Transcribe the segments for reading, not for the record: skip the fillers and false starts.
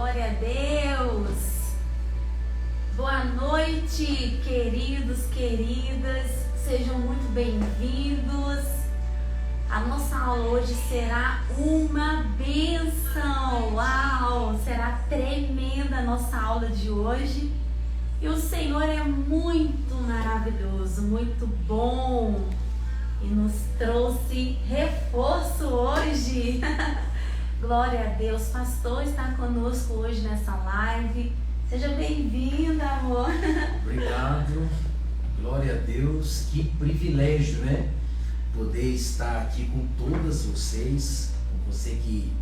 Glória a Deus! Boa noite, queridos, queridas, sejam muito bem-vindos. A nossa aula hoje será uma bênção, uau! Será tremenda a nossa aula de hoje. E o Senhor é muito maravilhoso, muito bom e nos trouxe reforço hoje. Glória a Deus, pastor está conosco hoje nessa live. Seja bem-vindo, amor. Obrigado, glória a Deus, que privilégio, né? Poder estar aqui com todas vocês, com você que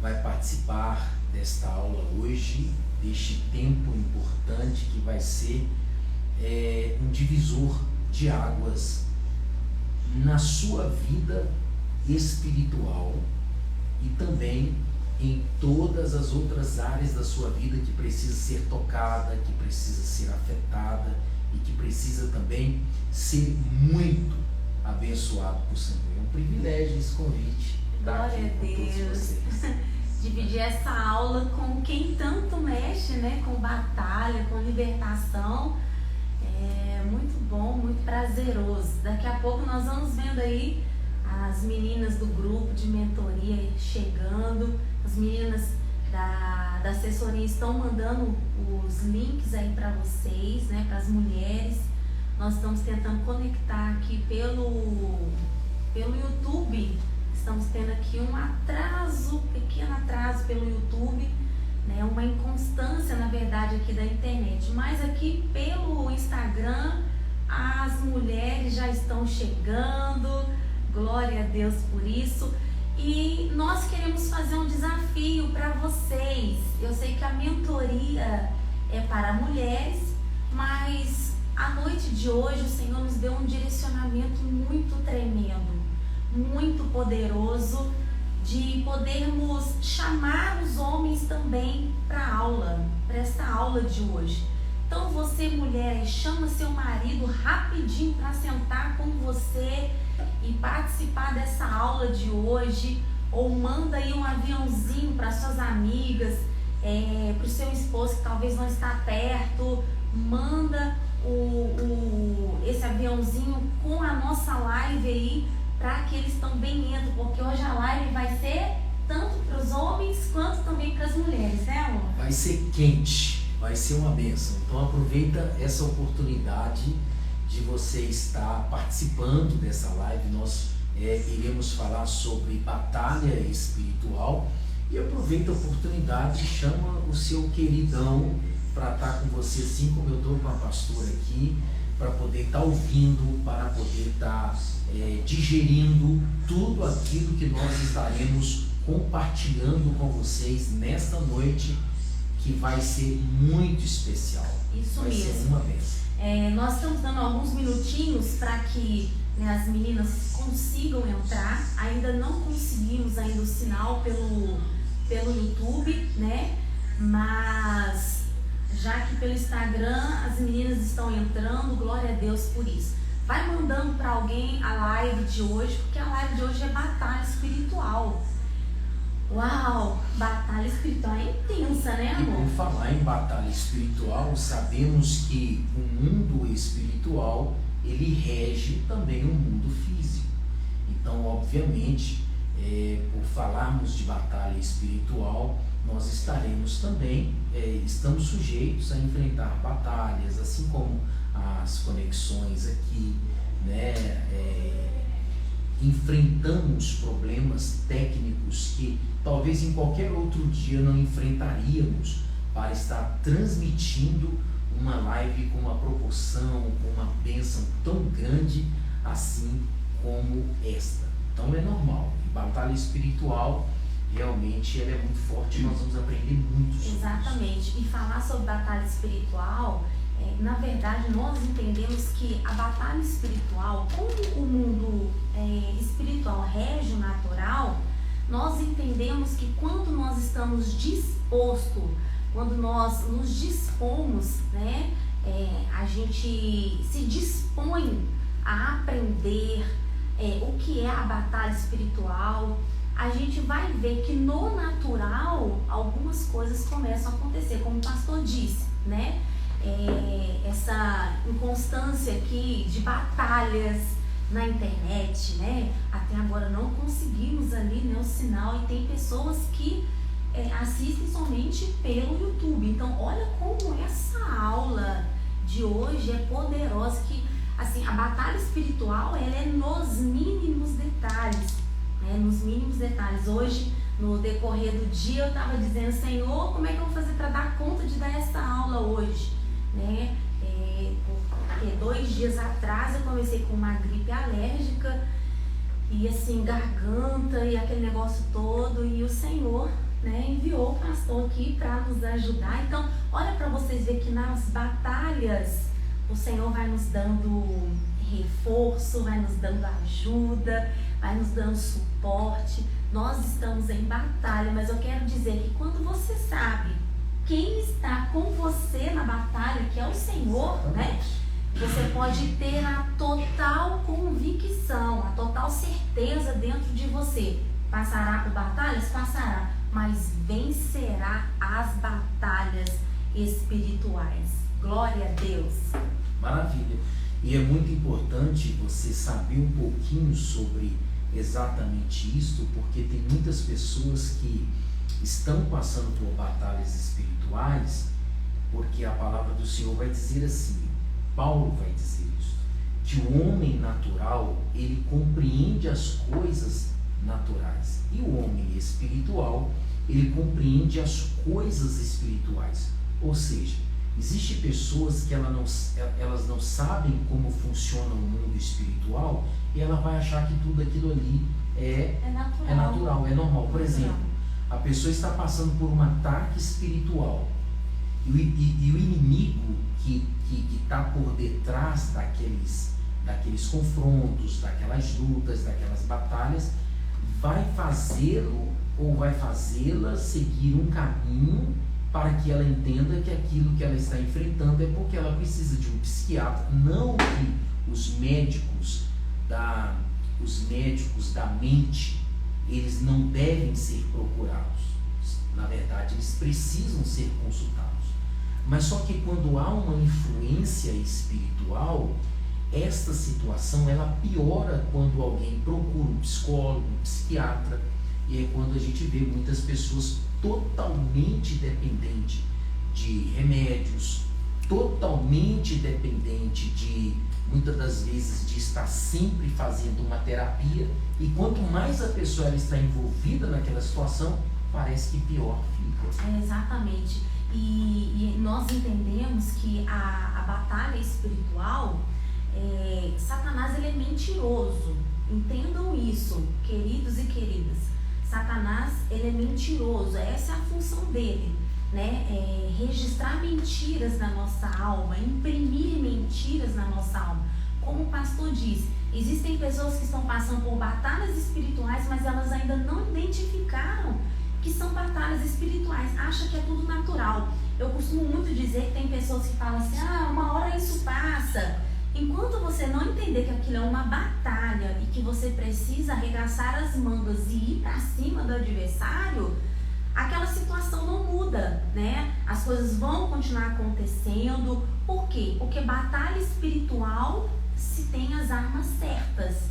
vai participar desta aula hoje, deste tempo importante que vai ser um divisor de águas na sua vida espiritual e também em todas as outras áreas da sua vida que precisa ser tocada, que precisa ser afetada e que precisa também ser muito abençoado por Senhor. É um privilégio esse convite. Glória a Deus. Dividir essa aula com quem tanto mexe, né? Com batalha, com libertação. É muito bom, muito prazeroso. Daqui a pouco nós vamos vendo aí as meninas do grupo de mentoria chegando. As meninas da assessoria estão mandando os links aí para vocês, né? Para as mulheres. Nós estamos tentando conectar aqui pelo YouTube. Estamos tendo aqui um atraso, pequeno atraso pelo YouTube, né? Uma inconstância, na verdade, aqui da internet. Mas aqui pelo Instagram, as mulheres já estão chegando. Glória a Deus por isso. E nós queremos fazer um desafio para vocês. Eu sei que a mentoria é para mulheres, mas a noite de hoje o Senhor nos deu um direcionamento muito tremendo, muito poderoso, de podermos chamar os homens também para a aula, para essa aula de hoje. Então você, mulher, chama seu marido rapidinho para sentar com você e participar dessa aula de hoje, ou manda aí um aviãozinho para suas amigas, para o seu esposo que talvez não está perto, manda esse aviãozinho com a nossa live aí, para que eles também entrem, porque hoje a live vai ser tanto para os homens quanto também para as mulheres, né, amor? Vai ser quente, vai ser uma bênção. Então aproveita essa oportunidade de você estar participando dessa live. Nós iremos falar sobre batalha espiritual, e aproveita a oportunidade, chama o seu queridão para estar com você, assim como eu estou com a pastora aqui, para poder estar ouvindo, para poder estar digerindo tudo aquilo que nós estaremos compartilhando com vocês nesta noite, que vai ser muito especial. Isso vai mesmo. ser uma bênção. Nós estamos dando alguns minutinhos para que, né, as meninas consigam entrar. Ainda não conseguimos o sinal pelo YouTube, né? Mas já que pelo Instagram as meninas estão entrando, glória a Deus por isso. Vai mandando para alguém a live de hoje, porque a live de hoje é batalha espiritual. Uau, batalha espiritual é intensa, né, amor? E por falar em batalha espiritual, sabemos que o mundo espiritual, ele rege também o mundo físico. Então, obviamente, por falarmos de batalha espiritual, nós estaremos também, estamos sujeitos a enfrentar batalhas, assim como as conexões aqui, né? Enfrentamos problemas técnicos que talvez em qualquer outro dia não enfrentaríamos, para estar transmitindo uma live com uma proporção, com uma bênção tão grande assim como esta. Então é normal. E batalha espiritual realmente ela é muito forte, e nós vamos aprender muito sobre Exatamente. isso. E falar sobre batalha espiritual, na verdade nós entendemos que a batalha espiritual, como o mundo espiritual rege o natural, nós entendemos que quando nós estamos dispostos, quando nós nos dispomos, né, a gente se dispõe a aprender o que é a batalha espiritual, a gente vai ver que no natural natural, algumas coisas começam a acontecer, como o pastor disse, né? Essa inconstância aqui de batalhas na internet, né? Até agora não conseguimos ali, né, o sinal, e tem pessoas que assistem somente pelo YouTube. Então, olha como essa aula de hoje é poderosa, que assim, a batalha espiritual, ela é nos mínimos detalhes, né? Nos mínimos detalhes. Hoje, no decorrer do dia, eu estava dizendo: Senhor, como é que eu vou fazer para dar conta de dar essa aula hoje, né? Porque 2 dias atrás eu comecei com uma gripe alérgica e assim, garganta e aquele negócio todo, e o Senhor, né, enviou o pastor aqui para nos ajudar. Então, olha para vocês verem que nas batalhas o Senhor vai nos dando reforço, vai nos dando ajuda, vai nos dando suporte. Nós estamos em batalha, mas eu quero dizer que quando você sabe quem está com você na batalha, que é o Senhor, né? Você pode ter a total convicção, a total certeza dentro de você. Passará por batalhas? Passará, mas vencerá as batalhas espirituais. Glória a Deus. Maravilha. E é muito importante você saber um pouquinho sobre exatamente isso, porque tem muitas pessoas que estão passando por batalhas espirituais, porque a palavra do Senhor vai dizer assim, Paulo vai dizer isso, que o homem natural, ele compreende as coisas naturais, e o homem espiritual, ele compreende as coisas espirituais. Ou seja, existem pessoas que elas não sabem como funciona o mundo espiritual, e ela vai achar que tudo aquilo ali é natural, é normal. Por exemplo, a pessoa está passando por um ataque espiritual, e o inimigo que está por detrás daqueles confrontos, daquelas lutas, daquelas batalhas, vai fazê-lo ou vai fazê-la seguir um caminho para que ela entenda que aquilo que ela está enfrentando é porque ela precisa de um psiquiatra. Não que os médicos da mente, eles não devem ser procurados. Na verdade, eles precisam ser consultados. Mas só que quando há uma influência espiritual, esta situação ela piora quando alguém procura um psicólogo, um psiquiatra, e é quando a gente vê muitas pessoas totalmente dependentes de remédios, totalmente dependente de, muitas das vezes, de estar sempre fazendo uma terapia, e quanto mais a pessoa ela está envolvida naquela situação, parece que pior fica. Exatamente. E nós entendemos que a batalha espiritual, Satanás, ele é mentiroso. Entendam isso, queridos e queridas. Satanás, ele é mentiroso. Essa é a função dele, né? Registrar mentiras na nossa alma, imprimir mentiras na nossa alma. Como o pastor diz, existem pessoas que estão passando por batalhas espirituais, mas elas ainda não identificaram que são batalhas espirituais, acha que é tudo natural. Eu costumo muito dizer que tem pessoas que falam assim: uma hora isso passa. Enquanto você não entender que aquilo é uma batalha e que você precisa arregaçar as mangas e ir para cima do adversário, aquela situação não muda, né? As coisas vão continuar acontecendo. Por quê? Porque batalha espiritual se tem as armas certas,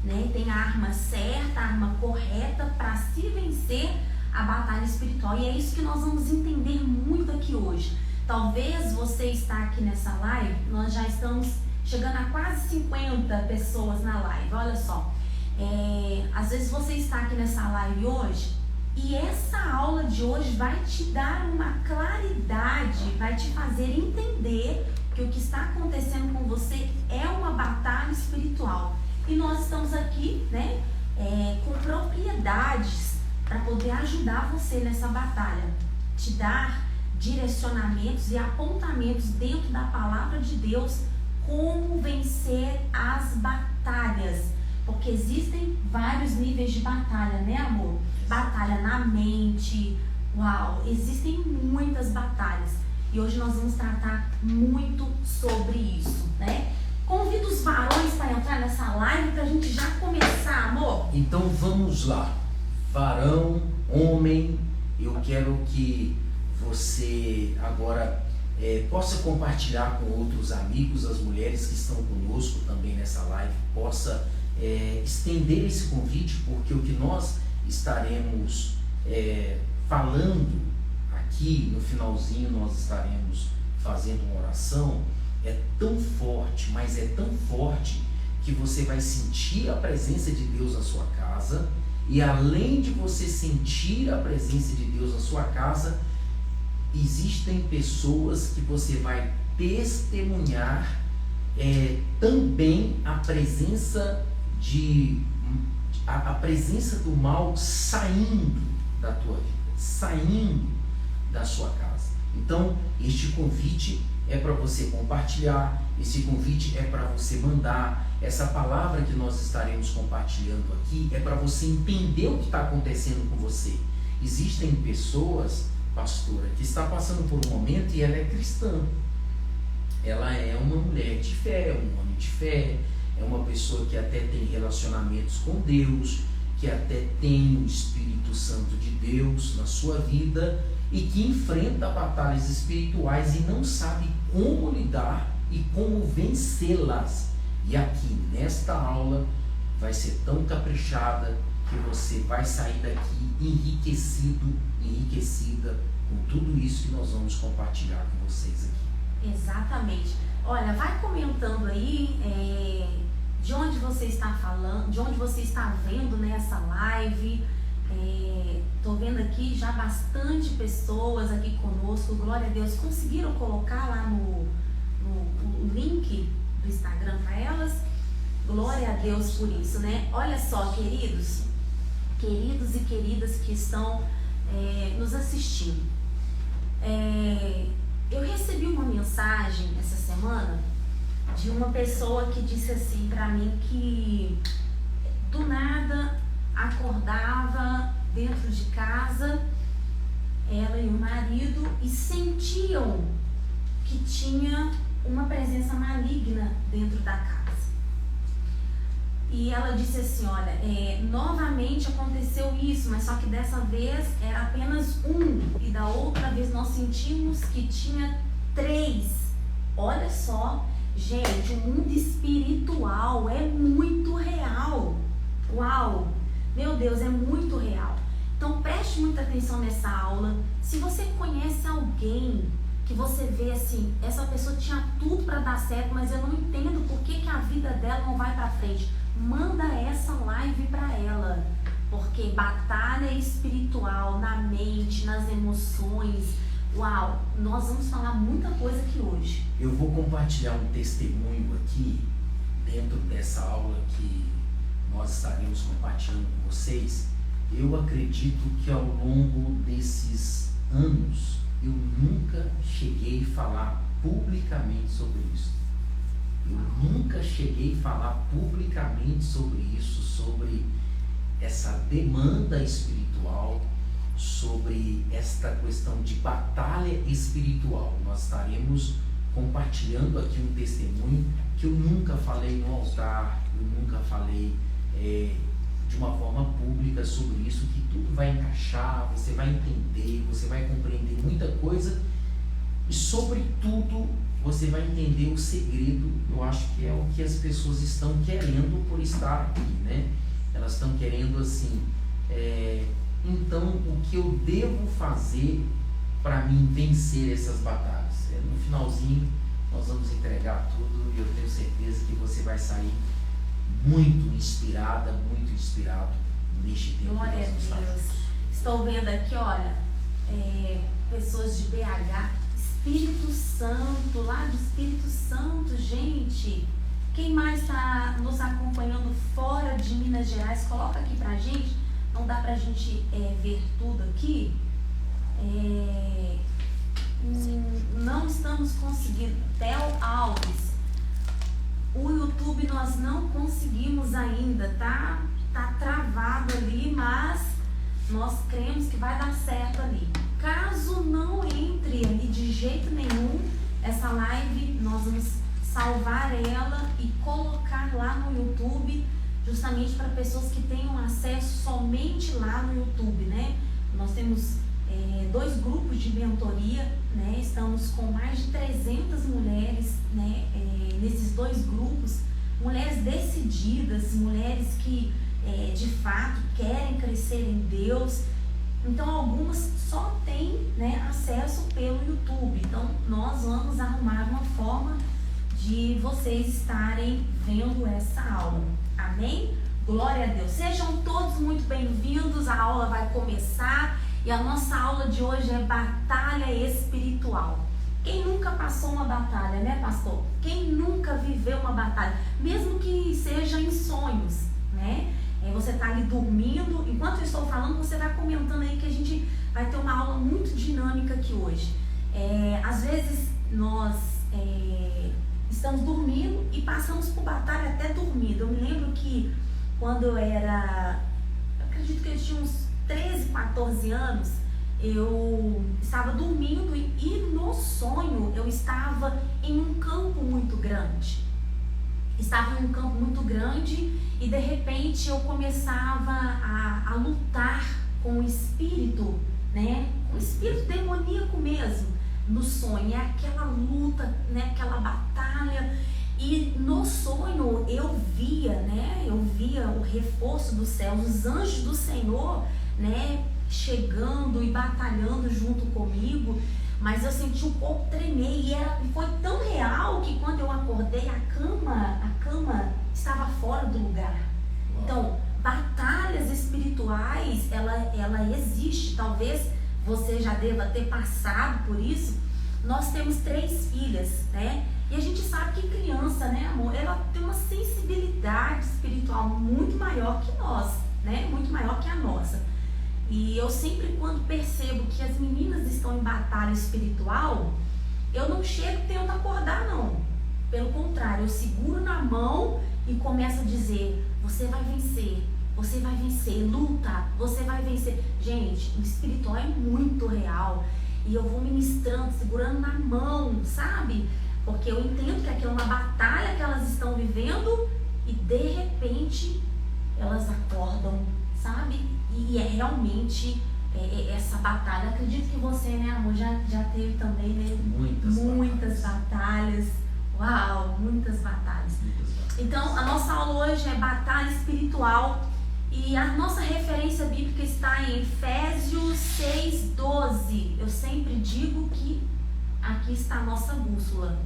né? Tem a arma certa, a arma correta para se vencer a batalha espiritual. E é isso que nós vamos entender muito aqui hoje. Talvez você está aqui nessa live, nós já estamos chegando a quase 50 pessoas na live, olha só. Às vezes você está aqui nessa live hoje e essa aula de hoje vai te dar uma claridade, vai te fazer entender que o que está acontecendo com você é uma batalha espiritual. E nós estamos aqui, né, com propriedades para poder ajudar você nessa batalha, te dar direcionamentos e apontamentos dentro da palavra de Deus, como vencer as batalhas, porque existem vários níveis de batalha, né, amor? Batalha na mente, existem muitas batalhas, e hoje nós vamos tratar muito sobre isso, né? Convido os varões para entrar nessa live para a gente já começar, amor. Então vamos lá, varão, homem, Eu quero que você agora possa compartilhar com outros amigos, as mulheres que estão conosco também nessa live, possa estender esse convite, porque o que nós estaremos falando aqui no finalzinho, nós estaremos fazendo uma oração, é tão forte, mas é tão forte que você vai sentir a presença de Deus na sua casa, e além de você sentir a presença de Deus na sua casa, existem pessoas que você vai testemunhar também a presença a presença do mal saindo da tua vida, saindo da sua casa. Então, este convite é para você compartilhar, esse convite é para você mandar. Essa palavra que nós estaremos compartilhando aqui é para você entender o que está acontecendo com você. Existem pessoas, pastora, que está passando por um momento e ela é cristã. Ela é uma mulher de fé, um homem de fé, é uma pessoa que até tem relacionamentos com Deus, que até tem o Espírito Santo de Deus na sua vida e que enfrenta batalhas espirituais e não sabe como lidar e como vencê-las. E aqui, nesta aula, vai ser tão caprichada que você vai sair daqui enriquecida com tudo isso que nós vamos compartilhar com vocês aqui. Exatamente. Olha, vai comentando aí de onde você está falando, de onde você está vendo nessa live. Tô vendo aqui já bastante pessoas aqui conosco, glória a Deus. Conseguiram colocar lá no link do Instagram para elas? Glória a Deus por isso, né? Olha só, queridos e queridas que estão nos assistindo. Eu recebi uma mensagem essa semana de uma pessoa que disse assim para mim que do nada acordava dentro de casa, ela e o marido, e sentiam que tinha uma presença maligna dentro da casa. E ela disse assim, olha, novamente aconteceu isso, mas só que dessa vez era apenas um, e da outra vez nós sentimos que tinha 3. Olha só, gente, o mundo espiritual é muito real. Uau, meu Deus, é muito real. Então preste muita atenção nessa aula. Se você conhece alguém que você vê assim, essa pessoa tinha tudo para dar certo, mas eu não entendo por que a vida dela não vai para frente, manda essa live para ela, porque batalha espiritual na mente, nas emoções. Uau, nós vamos falar muita coisa aqui hoje. Eu vou compartilhar um testemunho aqui dentro dessa aula que nós estaremos compartilhando com vocês. Eu acredito que ao longo desses anos eu nunca cheguei a falar publicamente sobre isso. Eu nunca cheguei a falar publicamente sobre isso, sobre essa demanda espiritual, sobre esta questão de batalha espiritual. Nós estaremos compartilhando aqui um testemunho que eu nunca falei no altar, eu nunca falei de uma forma pública sobre isso, que tudo vai encaixar, você vai entender, você vai compreender muita coisa e, sobretudo, você vai entender o segredo. Eu acho que é o que as pessoas estão querendo por estar aqui, né? Elas estão querendo assim, então o que eu devo fazer para mim vencer essas batalhas? No finalzinho nós vamos entregar tudo e eu tenho certeza que você vai sair muito inspirada, muito inspirado neste tempo. Glória a Deus. Estou vendo aqui, olha, pessoas de BH, Espírito Santo, lá do Espírito Santo, gente. Quem mais está nos acompanhando fora de Minas Gerais, coloca aqui pra gente. Não dá pra gente ver tudo aqui. Não estamos conseguindo. Theo Alves. O YouTube nós não conseguimos ainda, tá travado ali, mas nós cremos que vai dar certo ali. Caso não entre ali de jeito nenhum, essa live nós vamos salvar ela e colocar lá no YouTube, justamente para pessoas que tenham acesso somente lá no YouTube, né? Nós temos 2 grupos de mentoria, né? Estamos com mais de 300 mulheres, né? Nesses 2 grupos, mulheres decididas, mulheres que de fato querem crescer em Deus. Então algumas só têm, né, acesso pelo YouTube. Então nós vamos arrumar uma forma de vocês estarem vendo essa aula. Amém? Glória a Deus. Sejam todos muito bem-vindos. A aula vai começar e a nossa aula de hoje é batalha espiritual. Quem nunca passou uma batalha, né, pastor? Quem nunca viveu uma batalha, mesmo que seja em sonhos, né? Você está ali dormindo, enquanto eu estou falando, você vai comentando aí que a gente vai ter uma aula muito dinâmica aqui hoje. Às vezes nós estamos dormindo e passamos por batalha até dormindo. Eu me lembro que quando eu acredito que eu tinha uns 13, 14 anos, eu estava dormindo e no sonho eu estava em um campo muito grande. Estava em um campo muito grande e de repente eu começava a lutar com o espírito, né? Com o espírito demoníaco mesmo, no sonho. É aquela luta, né? Aquela batalha. E no sonho eu via, né? Eu via o reforço dos céus, os anjos do Senhor, né? Chegando e batalhando junto comigo. Mas eu senti o corpo tremer e foi tão real que quando eu acordei a cama estava fora do lugar. Então, batalhas espirituais, ela existe. Talvez você já deva ter passado por isso. Nós temos 3 filhas, né? E a gente sabe que criança, né, amor, ela tem uma sensibilidade espiritual muito maior que nós, né? Muito maior que a nossa. E eu sempre, quando percebo que as meninas estão em batalha espiritual, eu não chego e tento acordar, não. Pelo contrário, eu seguro na mão e começo a dizer: você vai vencer, luta, você vai vencer. Gente, o espiritual é muito real. E eu vou ministrando, segurando na mão, sabe? Porque eu entendo que aquilo é uma batalha que elas estão vivendo e de repente elas acordam, sabe? E é realmente essa batalha. Acredito que você, né, amor, já teve também, né? Muitas batalhas. Uau, muitas batalhas. Então, a nossa aula hoje é batalha espiritual. E a nossa referência bíblica está em Efésios 6:12. Eu sempre digo que aqui está a nossa bússola.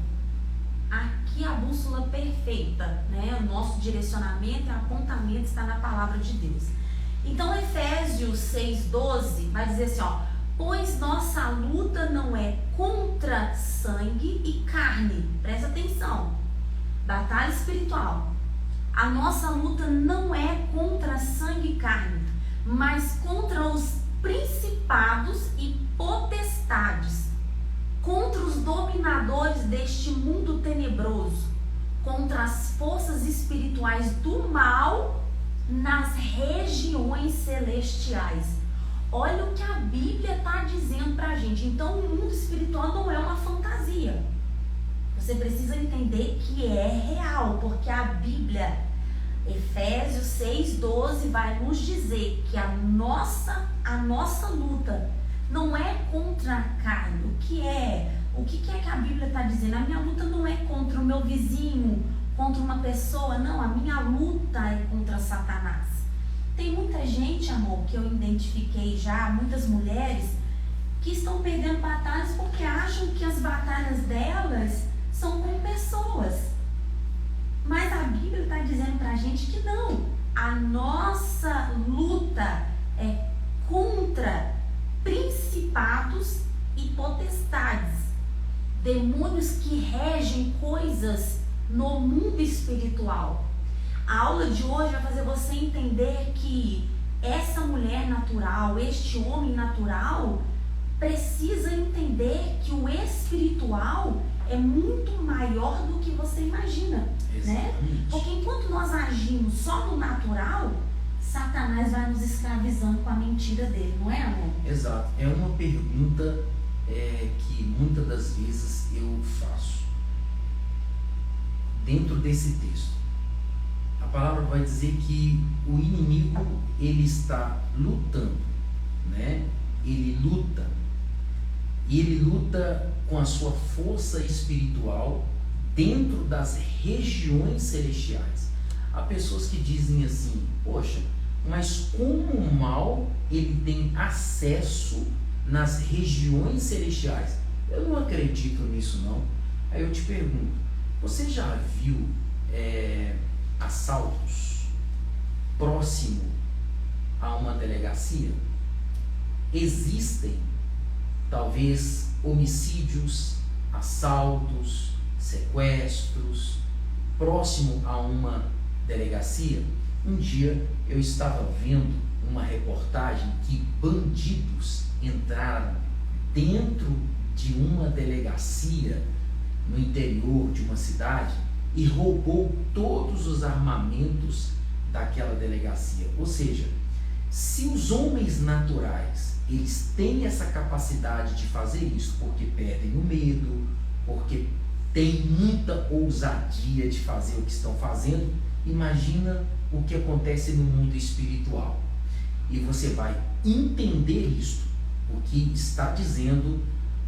Aqui a bússola perfeita, né? O nosso direcionamento e apontamento está na palavra de Deus. Então, Efésios 6:12 vai dizer assim, ó: pois nossa luta não é contra sangue e carne. Presta atenção. Batalha espiritual. A nossa luta não é contra sangue e carne, mas contra os principados e potestades, contra os dominadores deste mundo tenebroso, contra as forças espirituais do mal nas regiões celestiais. Olha o que a Bíblia está dizendo pra gente. Então o mundo espiritual não é uma fantasia. Você precisa entender que é real, porque a Bíblia, Efésios 6:12, vai nos dizer que a nossa luta não é contra a carne. O que é que a Bíblia está dizendo? A minha luta não é contra o meu vizinho, contra uma pessoa, não. A minha luta é contra Satanás. Tem muita gente, amor, que eu identifiquei já, muitas mulheres que estão perdendo batalhas porque acham que as batalhas delas são com pessoas. Mas a Bíblia está dizendo pra gente que não. A nossa luta é contra principados e potestades, demônios que regem coisas no mundo espiritual. A aula de hoje vai fazer você entender que essa mulher natural, este homem natural, precisa entender que o espiritual é muito maior do que você imagina, né? Porque enquanto nós agimos só no natural, Satanás vai nos escravizando com a mentira dele, não é, amor? Exato. É uma pergunta que muitas das vezes eu faço dentro desse texto. A palavra vai dizer que o inimigo, ele está lutando, né? Ele luta e ele luta com a sua força espiritual dentro das regiões celestiais. Há pessoas que dizem assim: poxa, mas como o mal ele tem acesso nas regiões celestiais? Eu não acredito nisso não. Aí eu te pergunto, você já viu assaltos próximo a uma delegacia? Existem talvez homicídios, assaltos, sequestros próximo a uma delegacia? Um dia eu estava vendo uma reportagem que bandidos entraram dentro de uma delegacia no interior de uma cidade e roubou todos os armamentos daquela delegacia. Ou seja, se os homens naturais eles têm essa capacidade de fazer isso porque perdem o medo, porque têm muita ousadia de fazer o que estão fazendo, imagina o que acontece no mundo espiritual. E você vai entender isso, o que está dizendo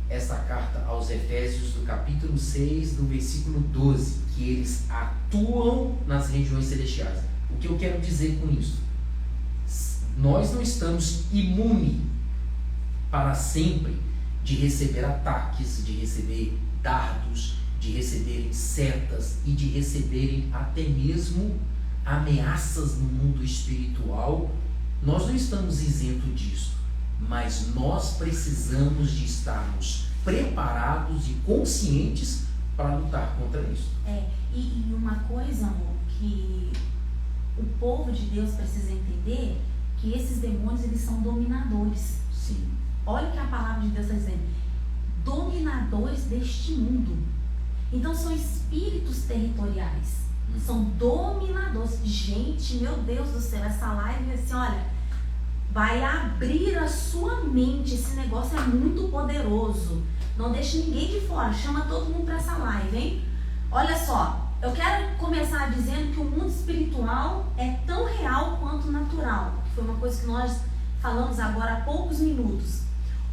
essa carta aos Efésios, do capítulo 6, do versículo 12, que eles atuam nas regiões celestiais. O que eu quero dizer com isso? Nós não estamos imunes para sempre de receber ataques, de receber dardos, de receberem setas e de receberem até mesmo ameaças no mundo espiritual. Nós não estamos isentos disso, mas nós precisamos de estarmos preparados e conscientes para lutar contra isso. E uma coisa, amor, que o povo de Deus precisa entender, que esses demônios eles são dominadores. Sim. Olha o que a palavra de Deus está dizendo: dominadores deste mundo. Então são espíritos territoriais, são dominadores. Gente, meu Deus do céu, essa live assim, olha, vai abrir a sua mente. Esse negócio é muito poderoso. Não deixe ninguém de fora, chama todo mundo para essa live, hein? Olha só, eu quero começar dizendo que o mundo espiritual é tão real quanto natural. Foi uma coisa que nós falamos agora há poucos minutos.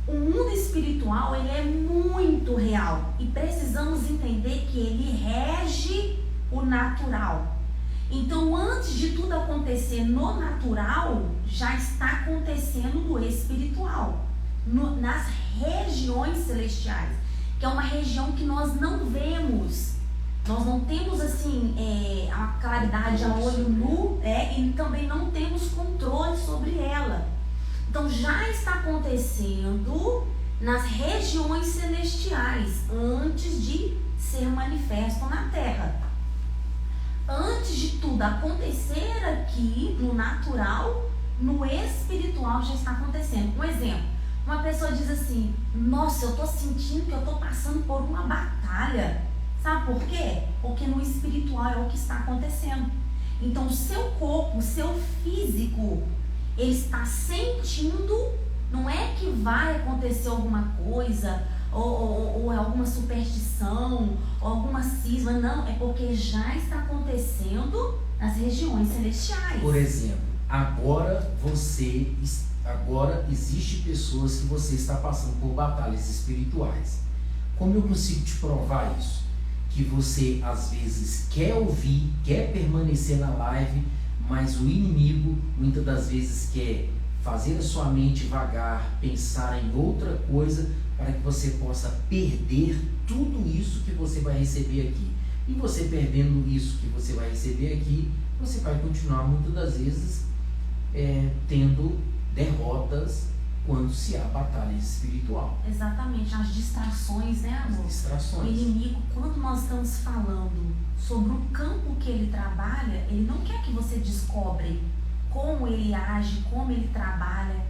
O mundo espiritual ele é muito real e precisamos entender que ele rege o natural. Então, antes de tudo acontecer no natural, já está acontecendo no espiritual, nas regiões celestiais, que é uma região que nós não vemos. Nós não temos assim a claridade a olho nu, e também não temos controle sobre ela. Então já está acontecendo nas regiões celestiais antes de ser manifesto na terra. Antes de tudo acontecer aqui no natural, no espiritual já está acontecendo. Um exemplo, uma pessoa diz assim: nossa, eu estou sentindo que eu estou passando por uma batalha. Sabe por quê? Porque no espiritual é o que está acontecendo. Então o seu corpo, o seu físico, ele está sentindo. Não é que vai acontecer alguma coisa, ou alguma superstição, ou alguma cisma. Não, é porque já está acontecendo nas regiões celestiais. Por exemplo, agora existe pessoas que você está passando por batalhas espirituais. Como eu consigo te provar isso? Que você às vezes quer ouvir, quer permanecer na live, mas o inimigo muitas das vezes quer fazer a sua mente vagar, pensar em outra coisa, para que você possa perder tudo isso que você vai receber aqui. E você perdendo isso que você vai receber aqui, você vai continuar muitas das vezes tendo derrotas quando se há batalha espiritual. Exatamente, as distrações, né, amor? As distrações. O inimigo, quando nós estamos falando sobre o campo que ele trabalha, ele não quer que você descobre como ele age, como ele trabalha,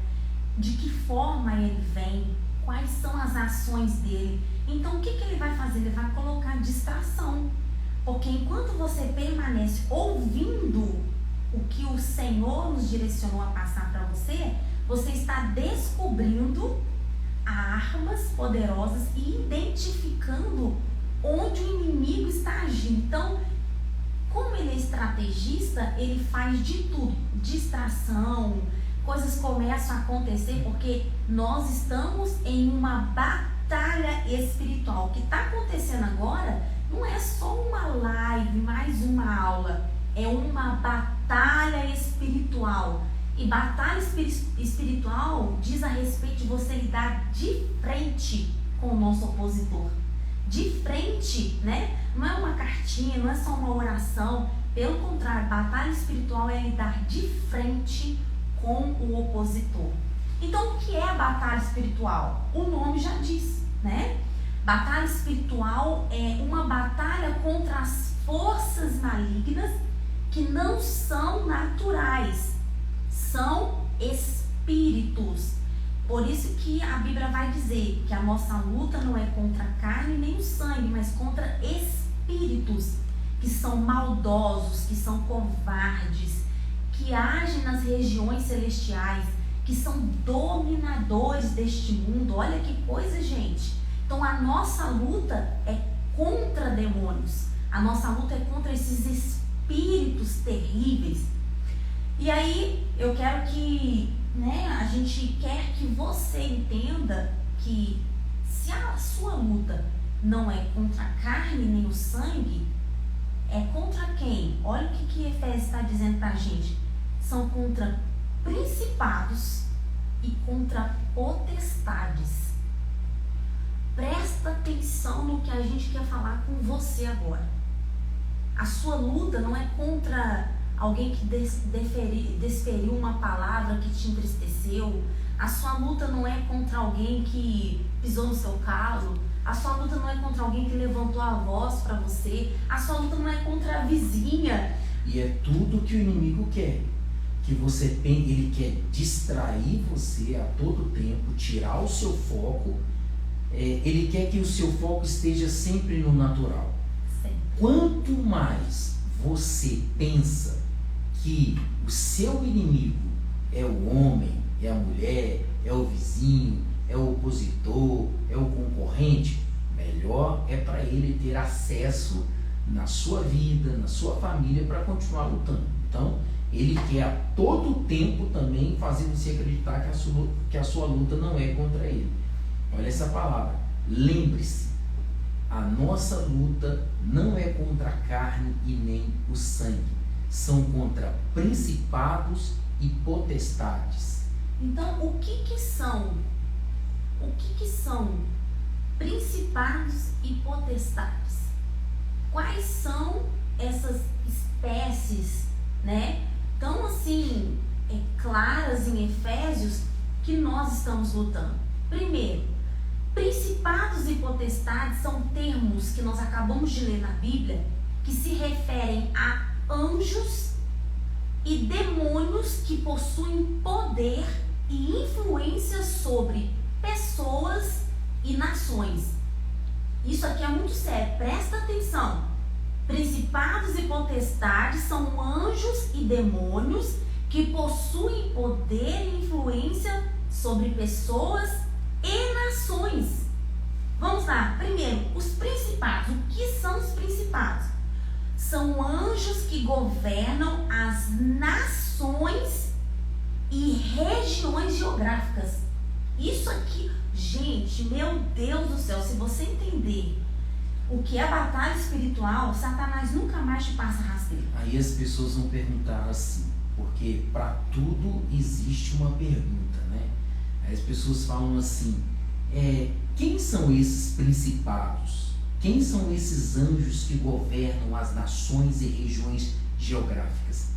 de que forma ele vem, quais são as ações dele. Então o que ele vai fazer? Ele vai colocar distração. Porque enquanto você permanece ouvindo o que o Senhor nos direcionou a passar para você, você está descobrindo armas poderosas e identificando onde o inimigo está agindo. Então, como ele é estrategista, ele faz de tudo. Distração, coisas começam a acontecer porque nós estamos em uma batalha batalha espiritual. O que está acontecendo agora não é só uma live, mais uma aula. É uma batalha espiritual. E batalha espiritual diz a respeito de você lidar de frente com o nosso opositor. De frente, né? Não é uma cartinha, não é só uma oração. Pelo contrário, batalha espiritual é lidar de frente com o opositor. Então, o que é a batalha espiritual? O nome já diz, né? Batalha espiritual é uma batalha contra as forças malignas que não são naturais, são espíritos. Por isso que a Bíblia vai dizer que a nossa luta não é contra a carne nem o sangue, mas contra espíritos que são maldosos, que são covardes, que agem nas regiões celestiais, que são dominadores deste mundo. Olha que coisa, gente. Então a nossa luta é contra demônios. A nossa luta é contra esses espíritos terríveis. E aí eu quero que, a gente quer que você entenda que se a sua luta não é contra a carne nem o sangue, é contra quem? Olha o que Efésios está dizendo pra gente. São contra principados e contra potestades. Presta atenção no que a gente quer falar com você agora. A sua luta não é contra alguém que desferiu uma palavra que te entristeceu. A sua luta não é contra alguém que pisou no seu calo. A sua luta não é contra alguém que levantou a voz para você. A sua luta não é contra a vizinha. E é tudo que o inimigo quer. Que ele quer distrair você a todo tempo, tirar o seu foco. Ele quer que o seu foco esteja sempre no natural. Sim. Quanto mais você pensa que o seu inimigo é o homem, é a mulher, é o vizinho, é o opositor, é o concorrente, melhor é para ele ter acesso na sua vida, na sua família, para continuar lutando. Então, ele quer a todo tempo também fazer você acreditar que a sua luta não é contra ele. Olha essa palavra, lembre-se, a nossa luta não é contra a carne e nem o sangue, são contra principados e potestades. Então, o que são principados e potestades? Quais são essas espécies, tão assim, claras em Efésios que nós estamos lutando? Primeiro, principados e potestades são termos que nós acabamos de ler na Bíblia, que se referem a anjos e demônios que possuem poder e influência sobre pessoas e nações. Isso aqui é muito sério, presta atenção. Principados e potestades são anjos e demônios que possuem poder e influência sobre pessoas e nações. Vamos lá, primeiro, os principados. O que são os principados? São anjos que governam as nações e regiões geográficas. Isso aqui, gente, meu Deus do céu, se você entender o que é batalha espiritual, Satanás nunca mais te passa rasteiro. Aí as pessoas vão perguntar assim, porque para tudo existe uma pergunta, né? Aí as pessoas falam assim, quem são esses principados? Quem são esses anjos que governam as nações e regiões geográficas?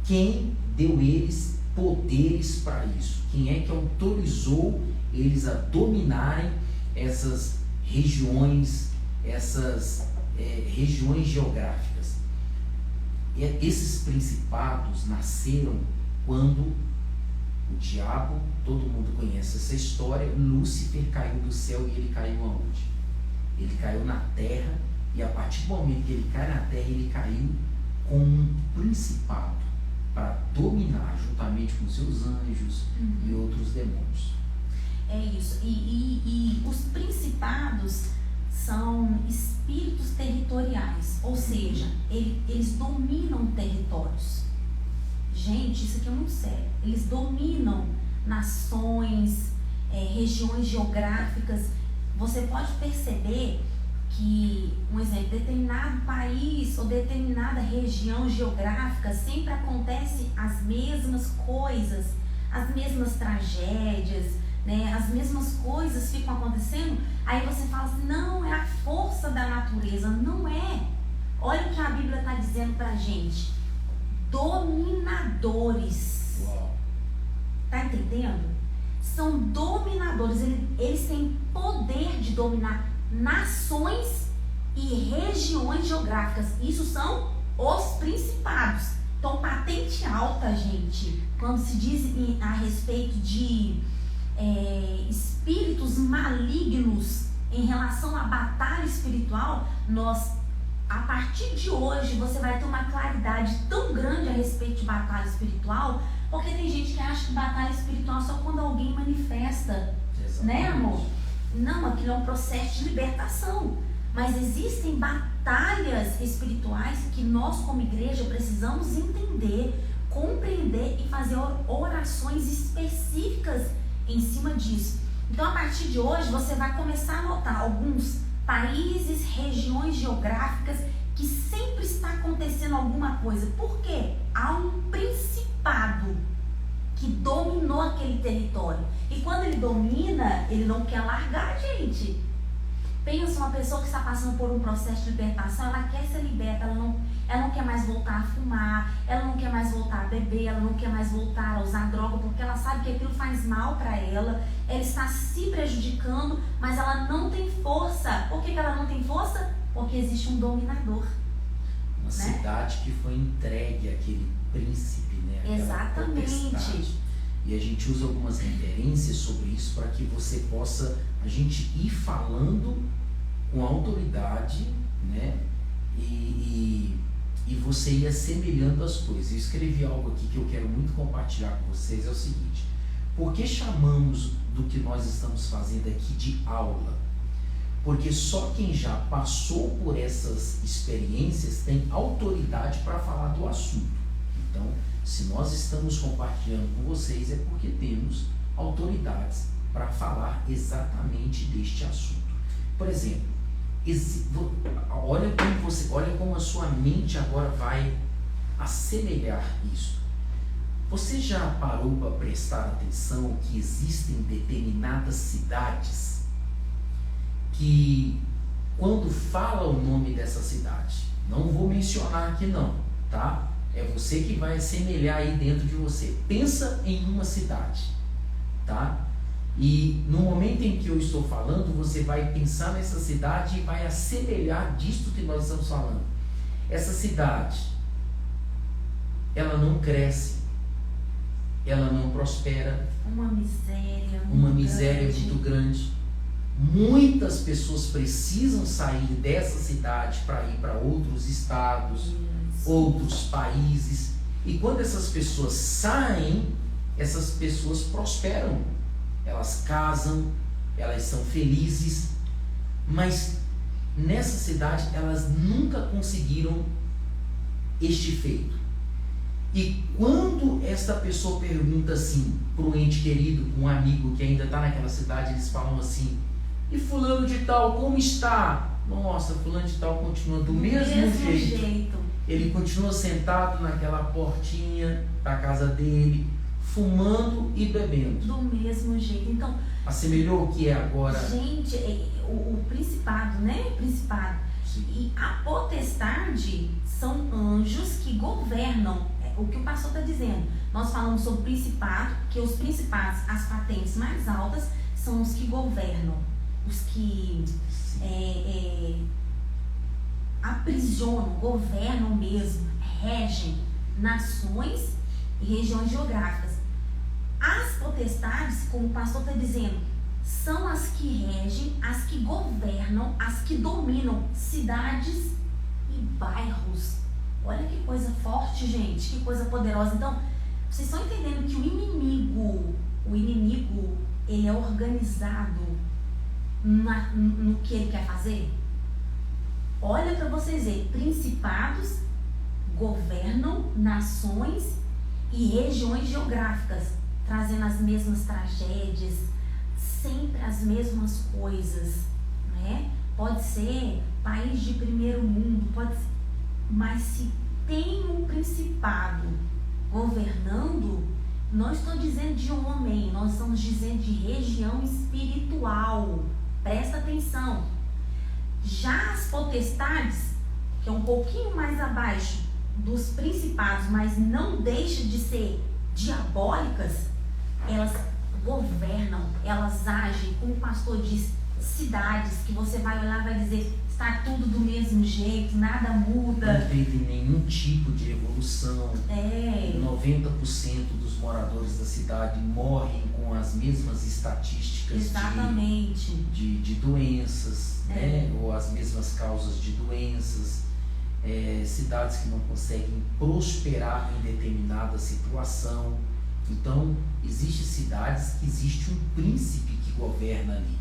Quem deu eles poderes para isso? Quem é que autorizou eles a dominarem essas regiões, regiões geográficas? Esses principados nasceram quando o diabo, todo mundo conhece essa história, Lúcifer caiu do céu e ele caiu aonde? Ele caiu na terra, e a partir do momento que ele cai na terra, ele caiu com um principado para dominar, juntamente com seus anjos e outros demônios. É isso. E os principados são espíritos territoriais, ou seja, eles dominam territórios. Gente, isso aqui é muito sério. Eles dominam nações, regiões geográficas. você pode perceber que, um exemplo, determinado país ou determinada região geográfica sempre acontece as mesmas coisas, as mesmas tragédias, né? As mesmas coisas ficam acontecendo. Aí você fala assim, não, é a força da natureza. Não é. Olha o que a Bíblia está dizendo pra gente. Dominadores. Uau. Tá entendendo? São dominadores. Eles têm poder de dominar nações e regiões geográficas. Isso são os principados. Então, patente alta, gente, quando se diz a respeito de espíritos malignos em relação à batalha espiritual, a partir de hoje, você vai ter uma claridade tão grande a respeito de batalha espiritual, porque tem gente que acha que batalha espiritual é só quando alguém manifesta. Exatamente. Né, amor? Não, aquilo é um processo de libertação. Mas existem batalhas espirituais que nós, como igreja, precisamos entender, compreender e fazer orações específicas em cima disso. Então, a partir de hoje, você vai começar a notar alguns países, regiões geográficas que sempre está acontecendo alguma coisa. Por quê? Há um principado que dominou aquele território. E quando ele domina, ele não quer largar, gente. Pensa uma pessoa que está passando por um processo de libertação, ela quer ser liberta, ela não quer mais voltar a fumar, ela não quer mais voltar a beber, ela não quer mais voltar a usar droga, porque ela sabe que aquilo faz mal para ela está se prejudicando, mas ela não tem força. Por que ela não tem força? Porque existe um dominador. Uma cidade que foi entregue àquele príncipe, né? Exatamente. E a gente usa algumas referências sobre isso para que você possa, a gente ir falando com autoridade, né? E você ir assemelhando as coisas. Eu escrevi algo aqui que eu quero muito compartilhar com vocês, é o seguinte: por que chamamos do que nós estamos fazendo aqui de aula? Porque só quem já passou por essas experiências tem autoridade para falar do assunto. Então, se nós estamos compartilhando com vocês, é porque temos autoridades para falar exatamente deste assunto. Por exemplo, olha como a sua mente agora vai assemelhar isso. Você já parou para prestar atenção que existem determinadas cidades que, quando fala o nome dessa cidade, não vou mencionar aqui não, tá? É você que vai assemelhar aí dentro de você. Pensa em uma cidade, tá? E no momento em que eu estou falando, você vai pensar nessa cidade e vai assemelhar disto que nós estamos falando. Essa cidade, ela não cresce, ela não prospera. Uma miséria muito grande. Muitas pessoas precisam sair dessa cidade para ir para outros estados, outros países. E quando essas pessoas saem, essas pessoas prosperam. Elas casam, elas são felizes, mas nessa cidade elas nunca conseguiram este feito. E quando esta pessoa pergunta assim para um ente querido, um amigo que ainda está naquela cidade, eles falam assim: e fulano de tal, como está? Nossa, fulano de tal continua do mesmo jeito. Ele continua sentado naquela portinha da casa dele, fumando e bebendo. Do mesmo jeito. Então, assemelhou o que é agora? Gente, o principado, né? Principado. Sim. E a potestade são anjos que governam. O que o pastor está dizendo. Nós falamos sobre principado, que os principados, as patentes mais altas, são os que governam. Os que aprisionam, governam mesmo, regem nações e regiões geográficas. As potestades, como o pastor está dizendo, são as que regem, as que governam, as que dominam cidades e bairros. Olha que coisa forte, gente, que coisa poderosa. Então, vocês estão entendendo que o inimigo, ele é organizado no que ele quer fazer? Olha para vocês verem, principados governam nações e regiões geográficas, trazendo as mesmas tragédias, sempre as mesmas coisas. né? Pode ser país de primeiro mundo, pode ser, mas se tem um principado governando, não estou dizendo de homem, nós estamos dizendo de região espiritual. Presta atenção. Já as potestades, que é um pouquinho mais abaixo dos principados, mas não deixa de ser diabólicas, elas governam, elas agem, como o pastor diz, cidades que você vai olhar e vai dizer, está tudo do mesmo jeito, nada muda. Não teve nenhum tipo de evolução. 90% dos moradores da cidade morrem com as mesmas estatísticas. Exatamente. De doenças, né? Ou as mesmas causas de doenças. Cidades que não conseguem prosperar em determinada situação. Então, existem cidades que existe um príncipe que governa ali.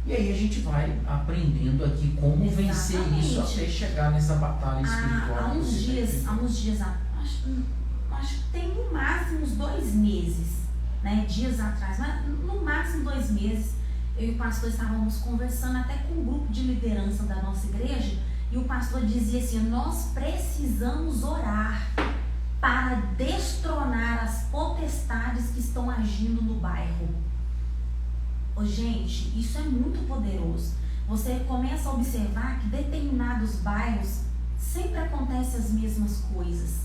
E aí a gente vai aprendendo aqui como vencer isso até chegar nessa batalha espiritual. Há uns dias, acho que tem no máximo uns 2 meses, né, dias atrás, mas no máximo 2 meses, eu e o pastor estávamos conversando até com um grupo de liderança da nossa igreja, e o pastor dizia assim, nós precisamos orar para destronar as potestades que estão agindo no bairro. Gente, isso é muito poderoso. Você começa a observar que determinados bairros sempre acontecem as mesmas coisas.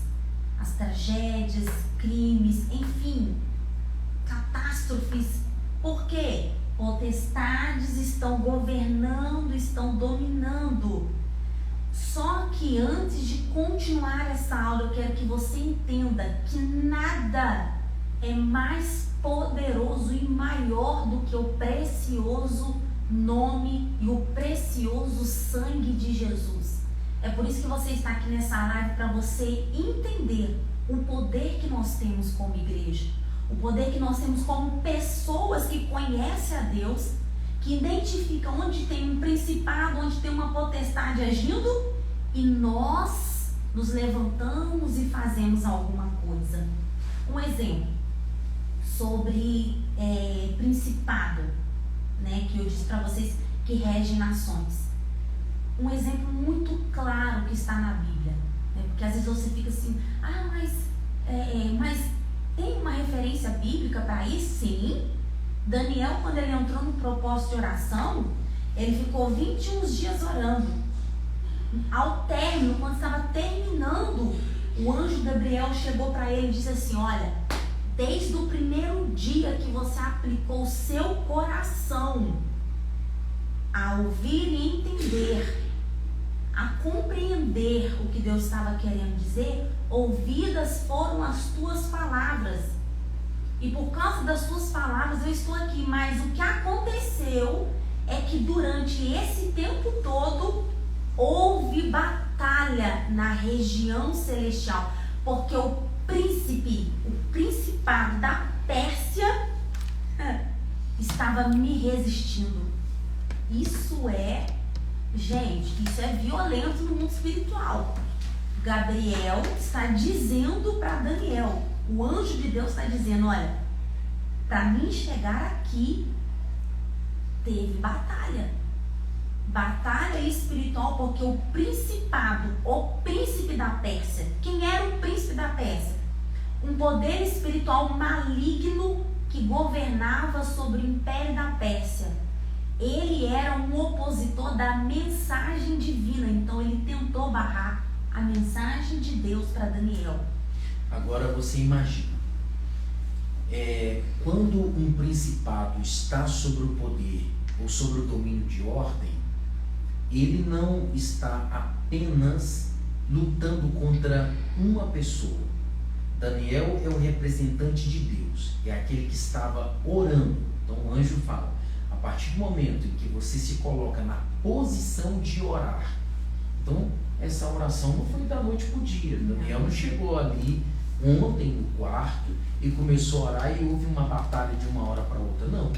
As tragédias, crimes, enfim, catástrofes. Por quê? Potestades estão governando, estão dominando. Só que antes de continuar essa aula, eu quero que você entenda que nada é mais poderoso e maior do que o precioso nome e o precioso sangue de Jesus. É por isso que você está aqui nessa live, para você entender o poder que nós temos como igreja, o poder que nós temos como pessoas que conhecem a Deus, que identificam onde tem um principado, onde tem uma potestade agindo, e nós nos levantamos e fazemos alguma coisa. Um exemplo sobre principado, né, que eu disse para vocês que rege nações. Um exemplo muito claro que está na Bíblia, né, porque às vezes você fica assim, mas tem uma referência bíblica para isso? Sim. Daniel, quando ele entrou no propósito de oração, ele ficou 21 dias orando. Ao término, quando estava terminando, o anjo Gabriel chegou para ele e disse assim, olha, desde o primeiro dia que você aplicou o seu coração a ouvir e entender, a compreender o que Deus estava querendo dizer, ouvidas foram as tuas palavras. E por causa das tuas palavras eu estou aqui. Mas o que aconteceu é que durante esse tempo todo houve batalha na região celestial, porque o principado da Pérsia estava me resistindo. Isso é, gente, isso é violento no mundo espiritual. Gabriel está dizendo para Daniel, o anjo de Deus está dizendo, olha, para mim chegar aqui teve batalha espiritual, porque o principado, o príncipe da Pérsia, quem era o príncipe da Pérsia? Um poder espiritual maligno que governava sobre o império da Pérsia. Ele era um opositor da mensagem divina, então ele tentou barrar a mensagem de Deus para Daniel. Agora você imagina, quando um principado está sobre o poder ou sobre o domínio de ordem, ele não está apenas lutando contra uma pessoa. Daniel é o representante de Deus, é aquele que estava orando. Então o anjo fala, a partir do momento em que você se coloca na posição de orar, então essa oração não foi da noite para o dia. Daniel não chegou ali ontem no quarto e começou a orar e houve uma batalha de uma hora para outra. Não,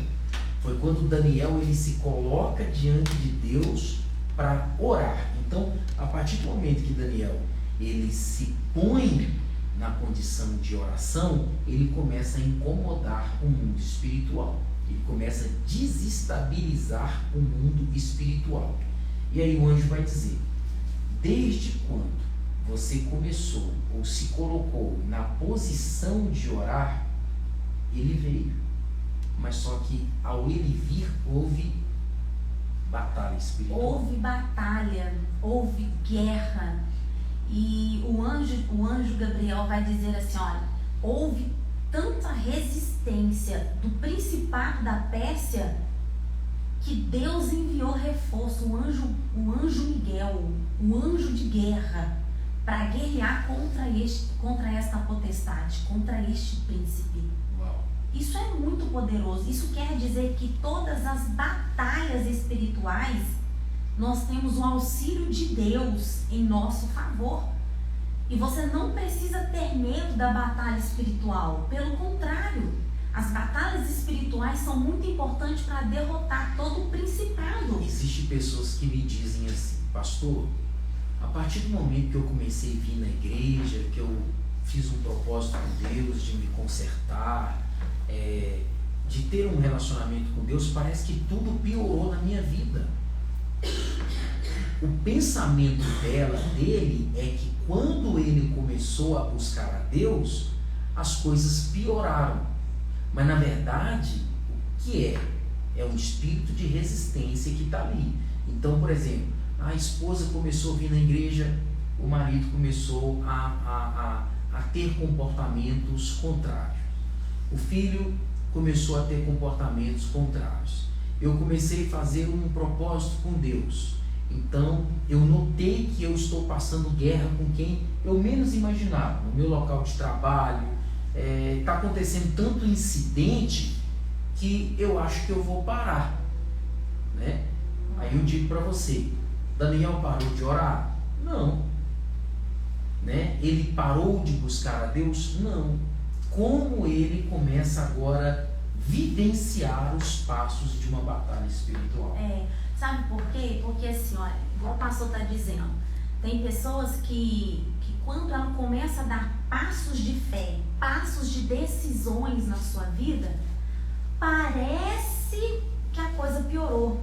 foi quando Daniel ele se coloca diante de Deus para orar. Então, a partir do momento que Daniel ele se põe na condição de oração, ele começa a incomodar o mundo espiritual. Ele começa a desestabilizar o mundo espiritual. E aí o anjo vai dizer: desde quando você começou ou se colocou na posição de orar, ele veio. Mas só que ao ele vir, houve batalha espiritual. Houve batalha, houve guerra. E o anjo Gabriel vai dizer assim, olha, houve tanta resistência do principado da Pérsia que Deus enviou reforço, o anjo Miguel, o anjo de guerra, para guerrear contra esta potestade, contra este príncipe. Uau. Isso é muito poderoso. Isso quer dizer que todas as batalhas espirituais, nós temos o auxílio de Deus em nosso favor. E você não precisa ter medo da batalha espiritual. Pelo contrário, as batalhas espirituais são muito importantes para derrotar todo o principado. Existem pessoas que me dizem assim: pastor, a partir do momento que eu comecei a vir na igreja, que eu fiz um propósito com Deus de me consertar, de ter um relacionamento com Deus, parece que tudo piorou na minha vida. O pensamento dele é que quando ele começou a buscar a Deus, as coisas pioraram. Mas na verdade, o que é? É um espírito de resistência que está ali. Então, por exemplo, a esposa começou a vir na igreja, o marido começou a ter comportamentos contrários. O filho começou a ter comportamentos contrários. Eu comecei a fazer um propósito com Deus. Então, eu notei que eu estou passando guerra com quem eu menos imaginava. No meu local de trabalho, está acontecendo tanto incidente que eu acho que eu vou parar, né? Aí eu digo para você: Daniel parou de orar? Não. Né? Ele parou de buscar a Deus? Não. Como ele começa agora a vivenciar os passos de uma batalha espiritual? Sabe por quê? Porque assim, olha, igual o pastor está dizendo, tem pessoas que quando ela começa a dar passos de fé, passos de decisões na sua vida, parece que a coisa piorou.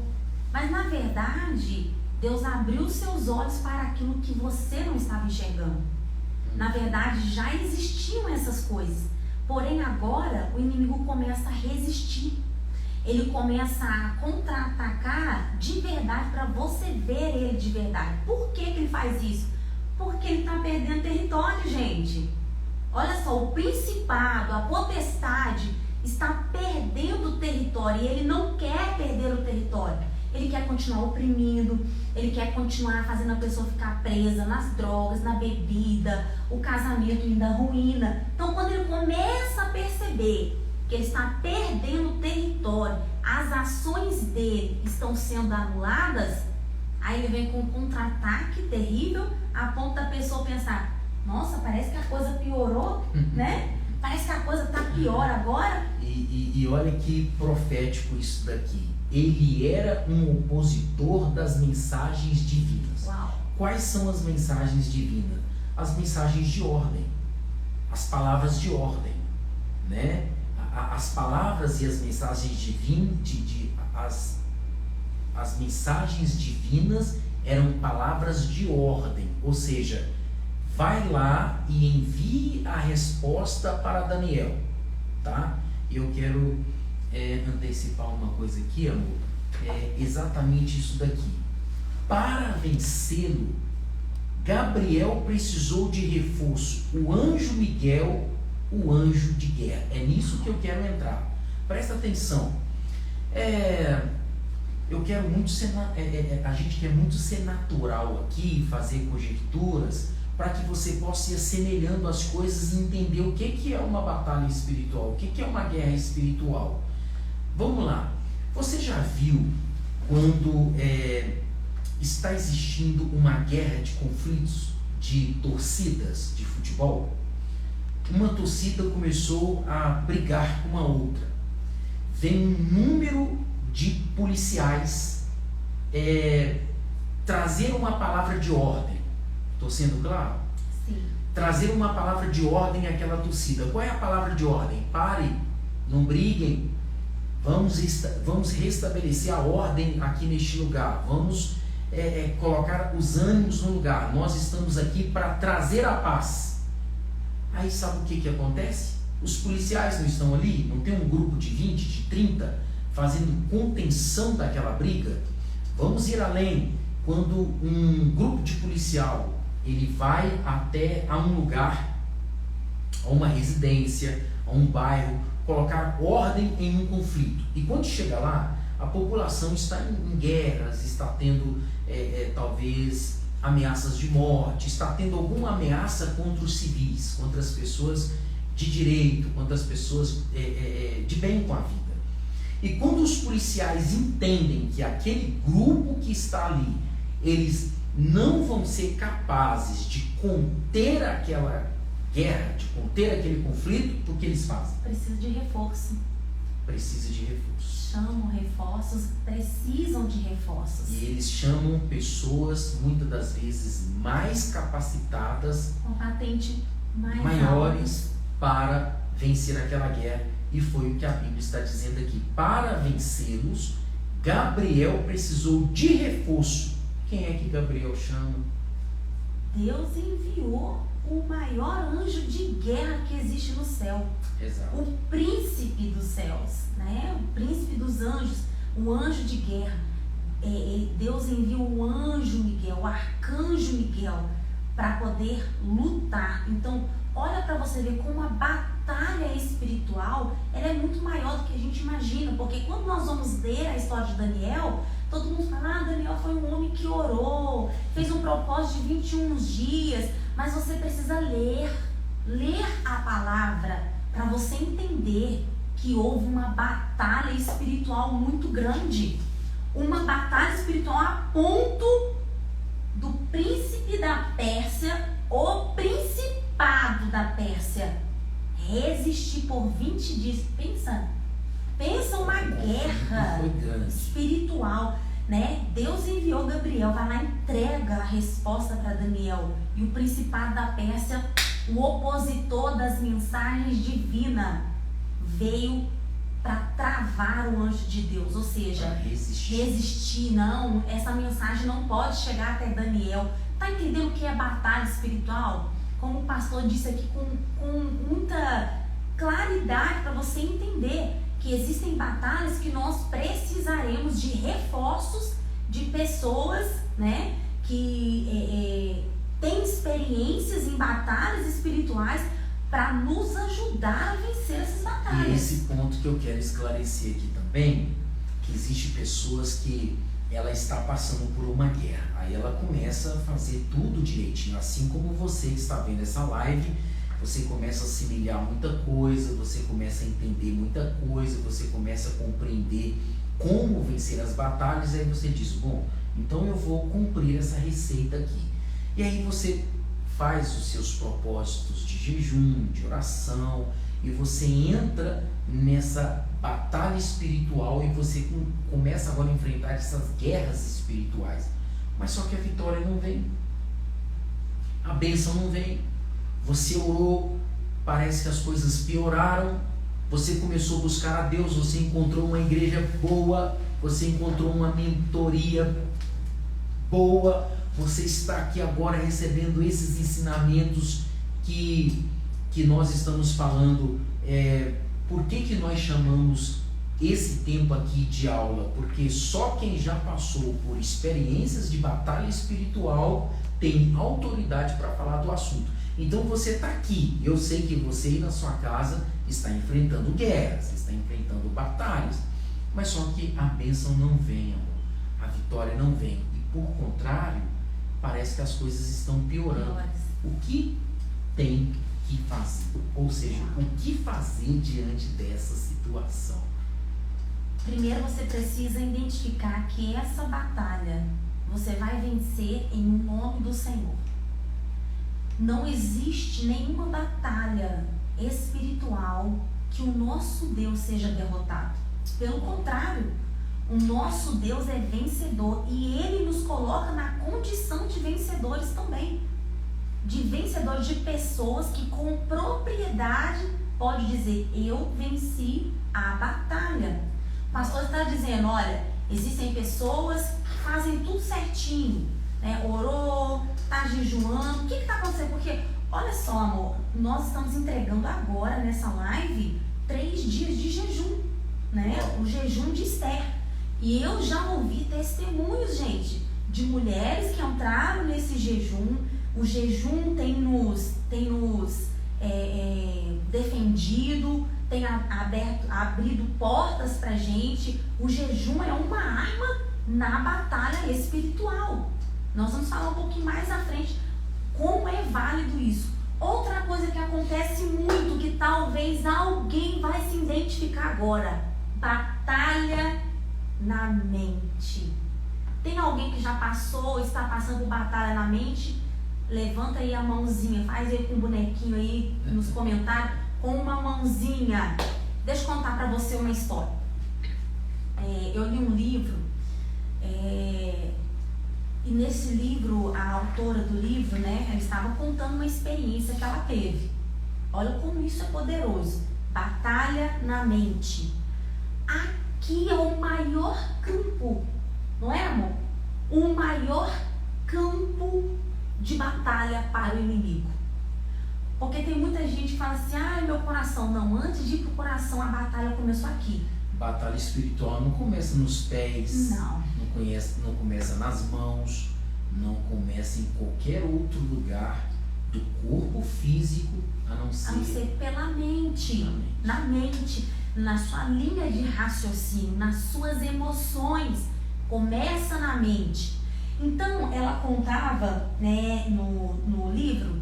Mas na verdade, Deus abriu seus olhos para aquilo que você não estava enxergando. Na verdade, já existiam essas coisas. Porém, agora o inimigo começa a resistir. Ele começa a contra-atacar de verdade para você ver ele de verdade. Por que ele faz isso? Porque ele está perdendo território, gente. Olha só, o principado, a potestade está perdendo o território e ele não quer perder o território. Ele quer continuar oprimindo, ele quer continuar fazendo a pessoa ficar presa nas drogas, na bebida, o casamento indo à ruína. Então, quando ele começa a perceber que ele está perdendo território, as ações dele estão sendo anuladas, aí ele vem com um contra-ataque terrível, a ponto da pessoa pensar: nossa, parece que a coisa piorou, né? Parece que a coisa está pior agora. E olha que profético isso daqui. Ele era um opositor das mensagens divinas. Uau. Quais são as mensagens divinas? As mensagens de ordem, as palavras de ordem, né? As palavras e as mensagens divinas, as mensagens divinas eram palavras de ordem, ou seja, vai lá e envie a resposta para Daniel, tá? Eu quero antecipar uma coisa aqui, amor, exatamente isso daqui. Para vencê-lo, Gabriel precisou de reforço, o anjo Miguel, o anjo de guerra. É nisso que eu quero entrar. Presta atenção. Eu quero muito ser, a gente quer muito ser natural aqui, fazer conjecturas, para que você possa ir assemelhando as coisas e entender o que é uma batalha espiritual, o que é uma guerra espiritual. Vamos lá. Você já viu quando está existindo uma guerra de conflitos de torcidas de futebol? Uma torcida começou a brigar com a outra. Vem um número de policiais trazer uma palavra de ordem. Estou sendo claro? Sim. Trazer uma palavra de ordem àquela torcida. Qual é a palavra de ordem? Pare, não briguem, vamos restabelecer a ordem aqui neste lugar, vamos colocar os ânimos no lugar, nós estamos aqui para trazer a paz. Aí sabe o que acontece? Os policiais não estão ali, não tem um grupo de 20, de 30 fazendo contenção daquela briga. Vamos ir além. Quando um grupo de policial ele vai até a um lugar, a uma residência, a um bairro, colocar ordem em um conflito. E quando chega lá, a população está em guerras, está tendo talvez ameaças de morte, está tendo alguma ameaça contra os civis, contra as pessoas de direito, contra as pessoas de bem com a vida. E quando os policiais entendem que aquele grupo que está ali, eles não vão ser capazes de conter aquela guerra, de conter aquele conflito, o que eles fazem? Precisa de reforço. Precisa de reforço. Chamam reforços, precisam de reforços. E eles chamam pessoas, muitas das vezes, mais capacitadas, com patente maiores, para vencer aquela guerra. E foi o que a Bíblia está dizendo aqui. Para vencê-los, Gabriel precisou de reforço. Quem é que Gabriel chama? Deus enviou o maior anjo de guerra que existe no céu. Exato. O príncipe dos céus, né? O príncipe dos anjos, o anjo de guerra. Deus enviou o anjo Miguel, o arcanjo Miguel, para poder lutar. Então, olha para você ver como a batalha espiritual ela é muito maior do que a gente imagina. Porque quando nós vamos ler a história de Daniel, todo mundo fala, Daniel foi um homem que orou, fez um propósito de 21 dias. Mas você precisa ler a palavra para você entender que houve uma batalha espiritual muito grande. Uma batalha espiritual a ponto do príncipe da Pérsia, o principado da Pérsia, resistir por 20 dias. Pensa uma guerra espiritual, né? Deus enviou Gabriel, vai lá, entrega a resposta para Daniel. E o principado da Pérsia, o opositor das mensagens divinas, veio para travar o anjo de Deus, ou seja, resistir. Não, essa mensagem não pode chegar até Daniel. Tá entendendo o que é batalha espiritual? Como o pastor disse aqui com muita claridade, para você entender que existem batalhas que nós precisaremos de reforços de pessoas, né, que têm experiências em batalhas espirituais para nos ajudar a vencer essas batalhas. E esse ponto que eu quero esclarecer aqui também, que existe pessoas que ela está passando por uma guerra, aí ela começa a fazer tudo direitinho, assim como você que está vendo essa live, você começa a assimilar muita coisa, você começa a entender muita coisa, você começa a compreender como vencer as batalhas, aí você diz, bom, então eu vou cumprir essa receita aqui. E aí você faz os seus propósitos de jejum, de oração, e você entra nessa batalha espiritual e você começa agora a enfrentar essas guerras espirituais. Mas só que a vitória não vem, a bênção não vem. Você orou, parece que as coisas pioraram, você começou a buscar a Deus, você encontrou uma igreja boa, você encontrou uma mentoria boa, você está aqui agora recebendo esses ensinamentos que nós estamos falando. Por que nós chamamos esse tempo aqui de aula? Porque só quem já passou por experiências de batalha espiritual tem autoridade para falar do assunto. Então você está aqui, eu sei que você aí na sua casa está enfrentando guerras, está enfrentando batalhas, mas só que a bênção não vem, amor, a vitória não vem, e por contrário, parece que as coisas estão piorando. O que tem que fazer? Ou seja, o que fazer diante dessa situação? Primeiro você precisa identificar que essa batalha você vai vencer em nome do Senhor. Não existe nenhuma batalha espiritual que o nosso Deus seja derrotado. Pelo contrário, o nosso Deus é vencedor e Ele nos coloca na condição de vencedores também. De vencedores, de pessoas que com propriedade pode dizer, eu venci a batalha. O pastor está dizendo, olha, existem pessoas que fazem tudo certinho, né? Orou, está jejuando. O que está acontecendo? Porque, olha só, amor, nós estamos entregando agora nessa live 3 dias de jejum, né? O jejum de Esther. E eu já ouvi testemunhos, gente, de mulheres que entraram nesse jejum. O jejum tem nos defendido, tem abrido portas pra gente. O jejum é uma arma na batalha espiritual. Nós vamos falar um pouquinho mais à frente como é válido isso. Outra coisa que acontece muito, que talvez alguém vai se identificar agora: batalha na mente. Tem alguém que já passou, está passando por batalha na mente? Levanta aí a mãozinha, faz aí com o bonequinho aí nos comentários, com uma mãozinha. Deixa eu contar pra você uma história. Eu li um livro, e nesse livro, a autora do livro, né, ela estava contando uma experiência que ela teve. Olha como isso é poderoso. Batalha na mente. Aqui é o maior campo, não é, amor? O maior campo de batalha para o inimigo. Porque tem muita gente que fala assim, meu coração. Não, antes de ir pro coração, a batalha começou aqui. Batalha espiritual não começa nos pés, não começa nas mãos, não começa em qualquer outro lugar do corpo físico, a não ser pela mente. Na mente, na sua linha de raciocínio, nas suas emoções. Começa na mente. Então, ela contava, né, no livro,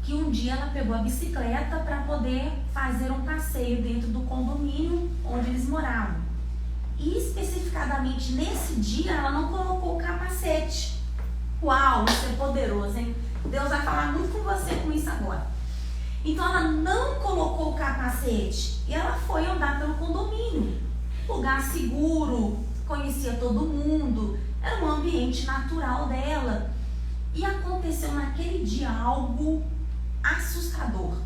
que um dia ela pegou a bicicleta para poder fazer um passeio dentro do condomínio onde eles moravam. E especificadamente nesse dia ela não colocou o capacete. Uau, isso é poderoso, hein? Deus vai falar muito com você com isso agora. Então ela não colocou o capacete e ela foi andar pelo condomínio. Lugar seguro, conhecia todo mundo, era um ambiente natural dela. E aconteceu naquele dia algo assustador,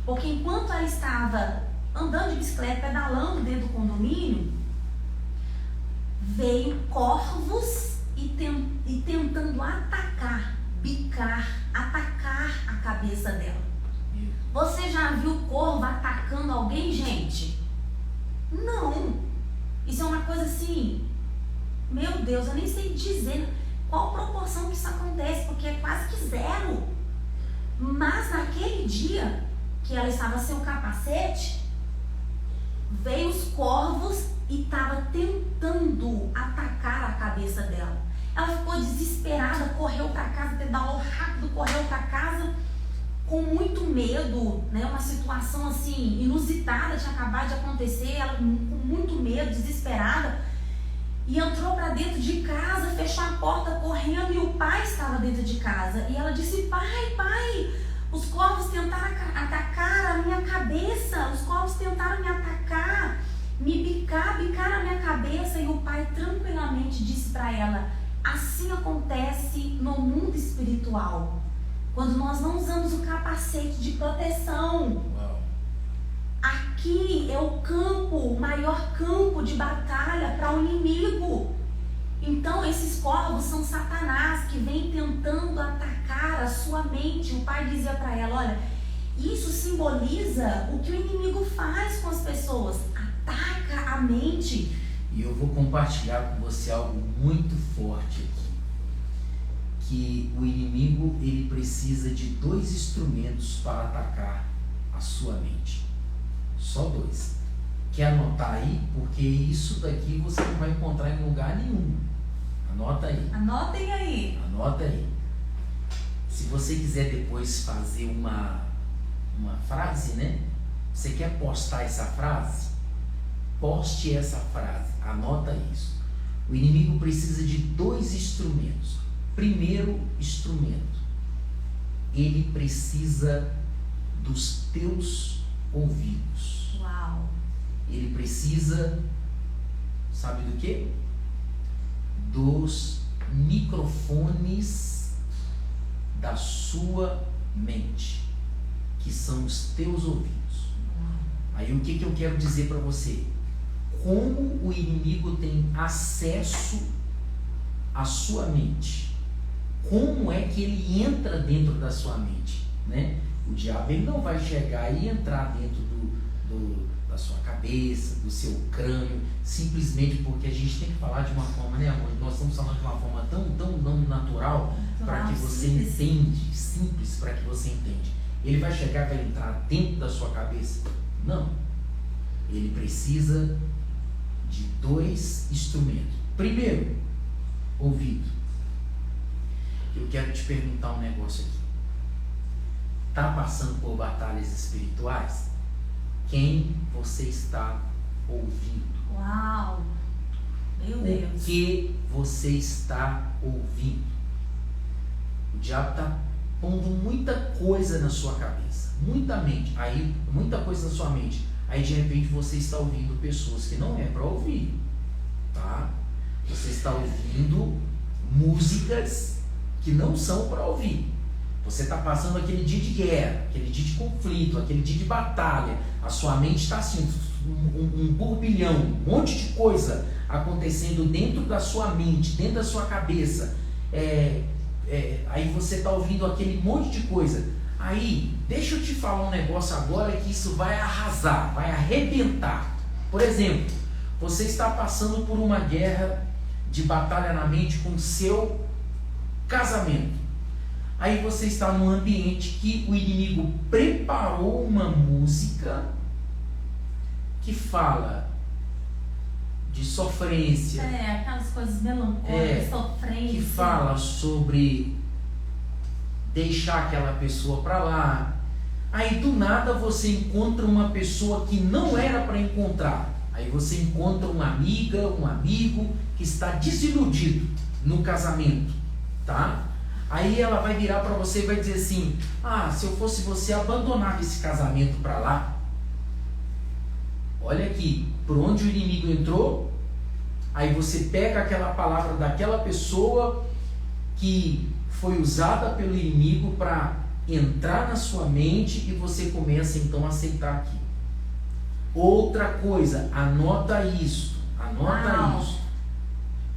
porque enquanto ela estava andando de bicicleta, pedalando dentro do condomínio, veio corvos e tentando atacar a cabeça dela. Você já viu corvo atacando alguém, gente? Não. Isso é uma coisa assim, meu Deus, eu nem sei dizer qual proporção que isso acontece, porque é quase que zero. Mas naquele dia que ela estava sem o capacete, veio os corvos e estava tentando atacar a cabeça dela. Ela ficou desesperada, correu para casa, pedalou rápido, correu para casa com muito medo, né? Uma situação assim inusitada tinha acabado de acontecer, ela com muito medo, desesperada, e entrou para dentro de casa, fechou a porta correndo, e o pai estava dentro de casa. E ela disse: pai, os corvos tentaram atacar a minha cabeça, os corvos tentaram me atacar, bicaram a minha cabeça. E o pai tranquilamente disse para ela: assim acontece no mundo espiritual, quando nós não usamos o capacete de proteção. Aqui é o maior campo de batalha para o inimigo. Então esses corvos são Satanás que vem tentando atacar a sua mente. O pai dizia para ela: olha, isso simboliza o que o inimigo faz com as pessoas, ataca a mente. E eu vou compartilhar com você algo muito forte aqui, que o inimigo ele precisa de 2 instrumentos para atacar a sua mente. Só 2. Quer anotar aí? Porque isso daqui você não vai encontrar em lugar nenhum. Anota aí. Anotem aí. Anota aí. Se você quiser depois fazer uma frase, né? Você quer postar essa frase? Poste essa frase. Anota isso. O inimigo precisa de 2 instrumentos. Primeiro instrumento, ele precisa dos teus ouvidos. Uau. Ele precisa, sabe do quê? Dos microfones da sua mente, que são os teus ouvidos. Aí o que eu quero dizer para você? como o inimigo tem acesso à sua mente. Como é que ele entra dentro da sua mente, né? O diabo, ele não vai chegar e entrar dentro da sua cabeça, do seu crânio, simplesmente porque a gente tem que falar de uma forma, né, amor? Nós estamos falando de uma forma tão não natural, para que você entende, simples, para que você entende. Ele vai chegar e vai entrar dentro da sua cabeça? Não. Ele precisa de 2 instrumentos. Primeiro, ouvido. Eu quero te perguntar um negócio aqui. Está passando por batalhas espirituais? Quem você está ouvindo? Uau! Meu Deus! O que você está ouvindo? O diabo está pondo muita coisa na sua cabeça, muita coisa na sua mente. Aí de repente você está ouvindo pessoas que não é para ouvir, tá? Você está ouvindo músicas que não são para ouvir. Você está passando aquele dia de guerra, aquele dia de conflito, aquele dia de batalha. A sua mente está assim, um turbilhão, um monte de coisa acontecendo dentro da sua mente, dentro da sua cabeça. Aí você está ouvindo aquele monte de coisa. Aí, deixa eu te falar um negócio agora que isso vai arrasar, vai arrebentar. Por exemplo, você está passando por uma guerra de batalha na mente com o seu casamento. Aí você está num ambiente que o inimigo preparou uma música que fala de sofrência. Aquelas coisas melancólicas, sofrência. Que fala sobre deixar aquela pessoa para lá. Aí do nada você encontra uma pessoa que não era para encontrar. Aí você encontra uma amiga, um amigo que está desiludido no casamento, tá? Aí ela vai virar para você e vai dizer assim: se eu fosse você, abandonava esse casamento para lá. Olha aqui, por onde o inimigo entrou. Aí você pega aquela palavra daquela pessoa que foi usada pelo inimigo para entrar na sua mente e você começa então a aceitar aqui. Outra coisa, anota isso.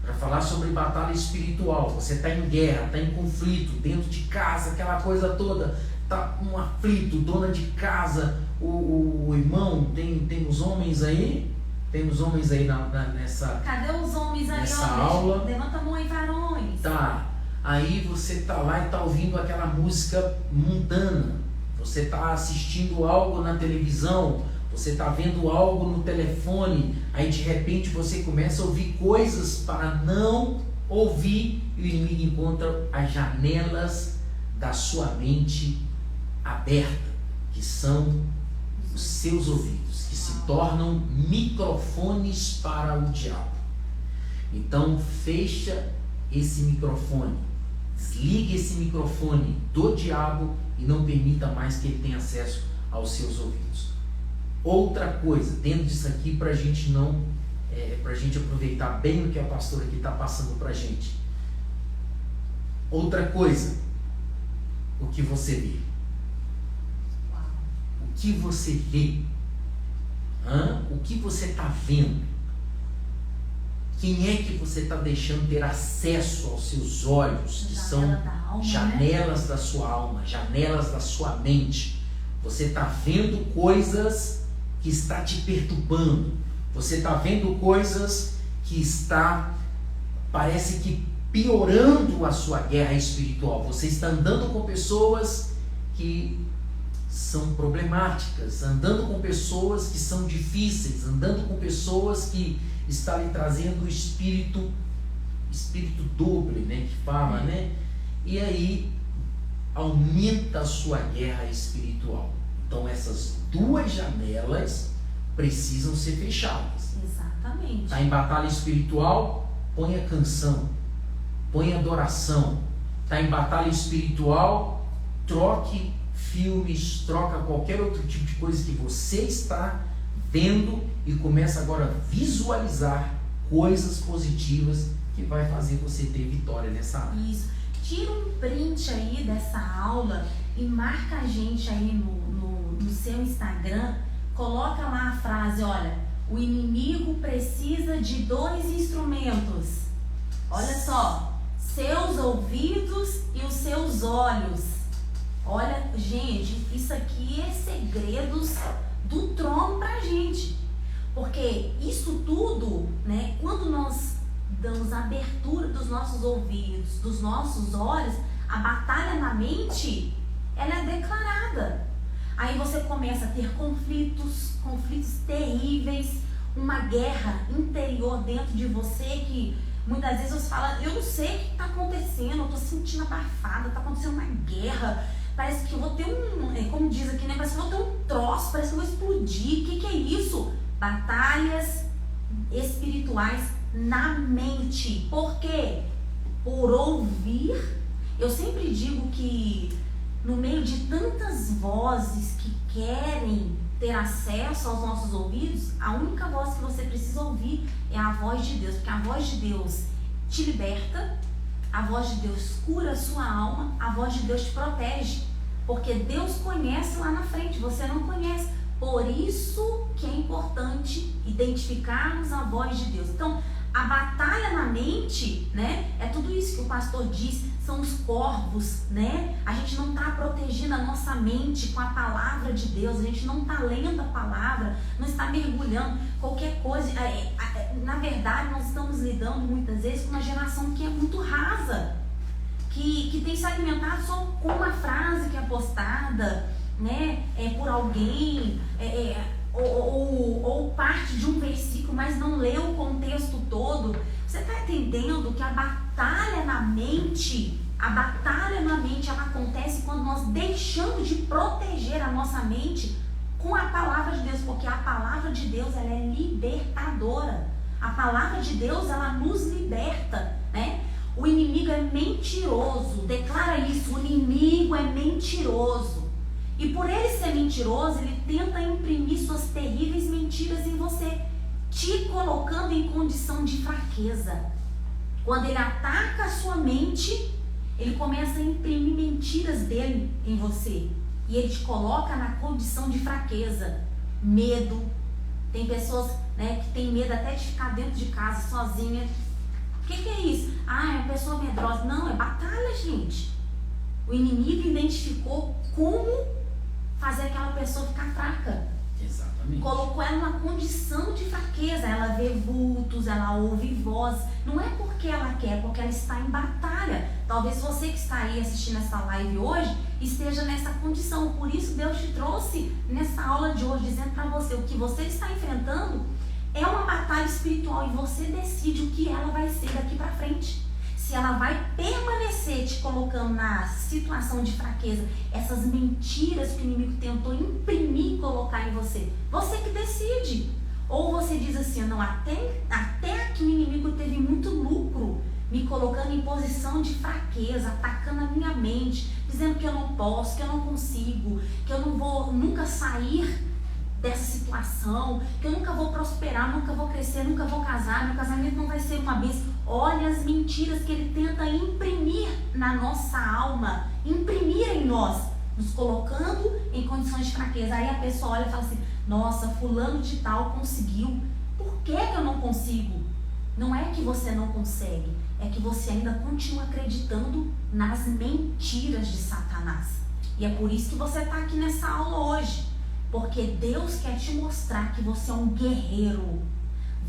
Para falar sobre batalha espiritual. Você está em guerra, está em conflito, dentro de casa, aquela coisa toda, está um aflito, dona de casa, o irmão, tem os homens aí? Tem os homens aí nessa. Cadê os homens aí, nessa aula? Levanta a mão aí, varões. Tá. Aí você está lá e está ouvindo aquela música mundana. Você está assistindo algo na televisão. Você está vendo algo no telefone, aí de repente você começa a ouvir coisas para não ouvir, e o inimigo encontra as janelas da sua mente abertas, que são os seus ouvidos, que se tornam microfones para o diabo. Então fecha esse microfone, desligue esse microfone do diabo e não permita mais que ele tenha acesso aos seus ouvidos. Outra coisa, dentro disso aqui, para a gente não, para a gente aproveitar bem o que a pastora aqui está passando para a gente. Outra coisa, o que você vê. O que você vê? O que você está vendo? Quem é que você está deixando ter acesso aos seus olhos, que são janelas da sua alma, janelas da sua mente? Você está vendo coisas que está te perturbando. Você está vendo coisas que parece que piorando a sua guerra espiritual. Você está andando com pessoas que são problemáticas, andando com pessoas que são difíceis, andando com pessoas que estão lhe trazendo o espírito doble, né, que fala, né? E aí aumenta a sua guerra espiritual. Então essas 2 janelas precisam ser fechadas. Exatamente. Está em batalha espiritual? Põe a canção, põe a adoração. Está em batalha espiritual? Troque filmes, troca qualquer outro tipo de coisa que você está vendo e começa agora a visualizar coisas positivas que vai fazer você ter vitória nessa área. Isso. Tira um print aí dessa aula e marca a gente aí no seu Instagram. Coloca lá a frase: olha, O inimigo precisa de 2 instrumentos. Olha só, seus ouvidos e os seus olhos. Olha, gente, isso aqui é segredos do trono pra gente. Porque isso tudo, né, quando nós damos abertura dos nossos ouvidos, dos nossos olhos, a batalha na mente, ela é declarada. Aí você começa a ter conflitos terríveis, uma guerra interior dentro de você que muitas vezes você fala, eu não sei o que está acontecendo, eu estou sentindo abafada, está acontecendo uma guerra, parece que eu vou ter como diz aqui, né, parece que eu vou ter um troço, parece que eu vou explodir, o que é isso? Batalhas espirituais na mente. Por quê? Por ouvir. Eu sempre digo que no meio de tantas vozes que querem ter acesso aos nossos ouvidos, a única voz que você precisa ouvir é a voz de Deus, porque a voz de Deus te liberta, a voz de Deus cura a sua alma, a voz de Deus te protege, porque Deus conhece lá na frente, você não conhece. Por isso que é importante identificarmos a voz de Deus. Então, a batalha na mente, né, é tudo isso que o pastor diz, são os corvos, né? A gente não está protegendo a nossa mente com a palavra de Deus, a gente não está lendo a palavra, não está mergulhando qualquer coisa. Na verdade, nós estamos lidando muitas vezes com uma geração que é muito rasa, que tem se alimentado só com uma frase que é postada, né, por alguém, ou parte de um versículo, mas não lê o contexto todo. Você está entendendo que a batalha na mente, ela acontece quando nós deixamos de proteger a nossa mente com a palavra de Deus, porque a palavra de Deus, ela é libertadora. A palavra de Deus, ela nos liberta, né? O inimigo é mentiroso, declara isso, o inimigo é mentiroso. E por ele ser mentiroso, ele tenta imprimir suas terríveis mentiras em você, te colocando em condição de fraqueza. Quando ele ataca a sua mente, ele começa a imprimir mentiras dele em você. E ele te coloca na condição de fraqueza, medo. Tem pessoas, né, que tem medo até de ficar dentro de casa sozinha. O que é isso? Ah, é uma pessoa medrosa. Não, é batalha, gente. O inimigo identificou como fazer aquela pessoa ficar fraca. Exatamente. Colocou ela numa condição de fraqueza. Ela vê vultos, ela ouve vozes. Não é porque ela quer, é porque ela está em batalha. Talvez você que está aí assistindo essa live hoje esteja nessa condição. Por isso Deus te trouxe nessa aula de hoje, dizendo para você, o que você está enfrentando é uma batalha espiritual e você decide o que ela vai ser daqui para frente. Se ela vai permanecer te colocando na situação de fraqueza, essas mentiras que o inimigo tentou imprimir e colocar em você, você que decide. Ou você diz assim, não, até aqui o inimigo teve muito lucro, me colocando em posição de fraqueza, atacando a minha mente, dizendo que eu não posso, que eu não consigo, que eu não vou nunca sair dessa situação, que eu nunca vou prosperar, nunca vou crescer, nunca vou casar, meu casamento não vai ser uma bênção. Olha as mentiras que ele tenta imprimir na nossa alma, imprimir em nós, nos colocando em condições de fraqueza. Aí a pessoa olha e fala assim, nossa, fulano de tal conseguiu, por que eu não consigo? Não é que você não consegue, é que você ainda continua acreditando nas mentiras de Satanás. E é por isso que você está aqui nessa aula hoje. Porque Deus quer te mostrar que você é um guerreiro.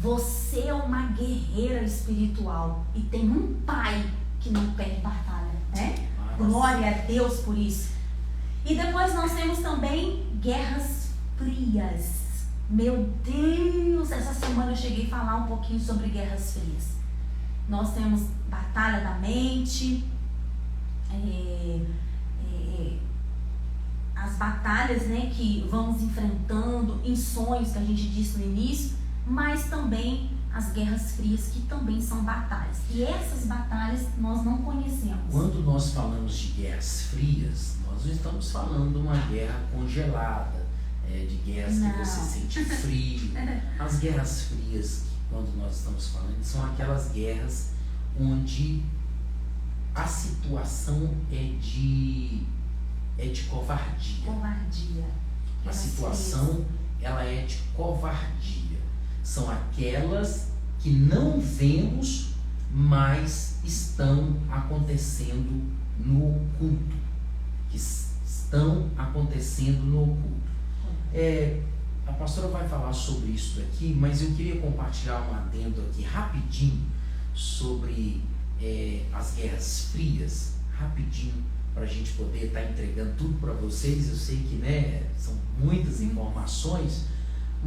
Você é uma guerreira espiritual. E tem um pai que não perde batalha, né? Glória a Deus por isso. E depois nós temos também guerras frias. Meu Deus, essa semana eu cheguei a falar um pouquinho sobre guerras frias. Nós temos batalha da mente, as batalhas, né, que vamos enfrentando em sonhos, que a gente disse no início, mas também as guerras frias, que também são batalhas. E essas batalhas nós não conhecemos. Quando nós falamos de guerras frias, nós não estamos falando de uma guerra congelada, de guerras não. Que você sente frio. As guerras frias, quando nós estamos falando, são aquelas guerras onde a situação é de covardia. Covardia. A situação, ela é de covardia. são aquelas que não vemos, mas estão acontecendo no oculto. Que estão acontecendo no oculto. A pastora vai falar sobre isso daqui, mas eu queria compartilhar um adendo aqui rapidinho sobre as guerras frias, rapidinho, para a gente poder estar entregando tudo para vocês. Eu sei que, né, são muitas informações,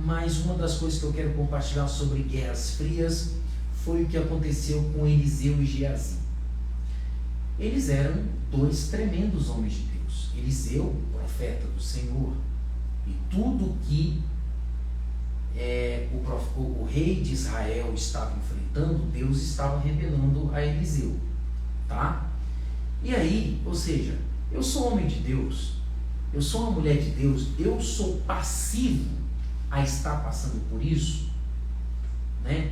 mas uma das coisas que eu quero compartilhar sobre guerras frias foi o que aconteceu com Eliseu e Geazi. Eles eram dois tremendos homens de Deus. Eliseu, profeta do Senhor, e tudo que o rei de Israel estava enfrentando, Deus estava revelando a Eliseu, tá? E aí, ou seja, eu sou homem de Deus, eu sou uma mulher de Deus, eu sou passivo a estar passando por isso, né?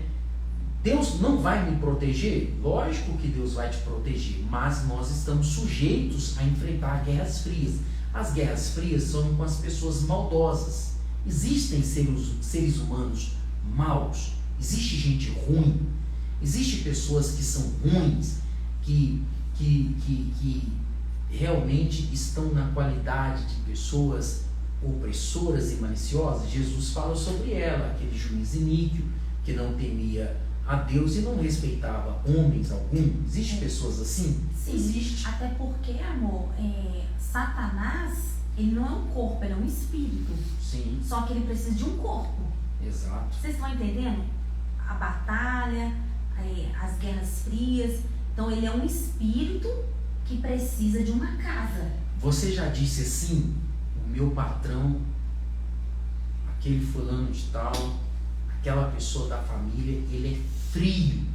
Deus não vai me proteger? Lógico que Deus vai te proteger, mas nós estamos sujeitos a enfrentar guerras frias. As guerras frias são com as pessoas maldosas. Existem seres humanos maus, existe gente ruim, existem pessoas que são ruins, que realmente estão na qualidade de pessoas opressoras e maliciosas. Jesus fala sobre ela, aquele juiz iníquo que não temia a Deus e não respeitava homens algum. Existem pessoas assim? Sim, existe. Até porque, amor, Satanás, ele não é um corpo, ele é um espírito. Sim. Só que ele precisa de um corpo. Exato. Vocês estão entendendo? A batalha, as guerras frias. Então ele é um espírito que precisa de uma casa. Você já disse assim: o meu patrão, aquele fulano de tal, aquela pessoa da família, ele é frio.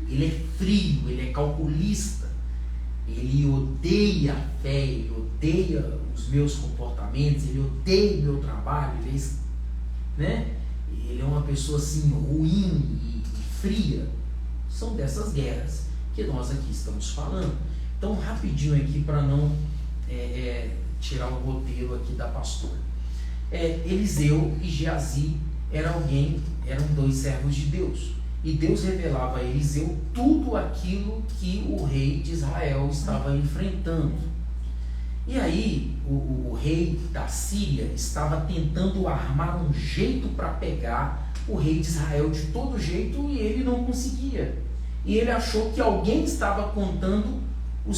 Ele é frio, ele é calculista. Ele odeia a fé, ele odeia os meus comportamentos, ele odeia o meu trabalho, ele é uma pessoa assim ruim e fria. São dessas guerras que nós aqui estamos falando. Então, rapidinho aqui, para não tirar o roteiro aqui da pastora. Eliseu e Geazi eram dois servos de Deus. E Deus revelava a Eliseu tudo aquilo que o rei de Israel estava enfrentando. E aí, o rei da Síria estava tentando armar um jeito para pegar o rei de Israel de todo jeito, e ele não conseguia. E ele achou que alguém estava contando as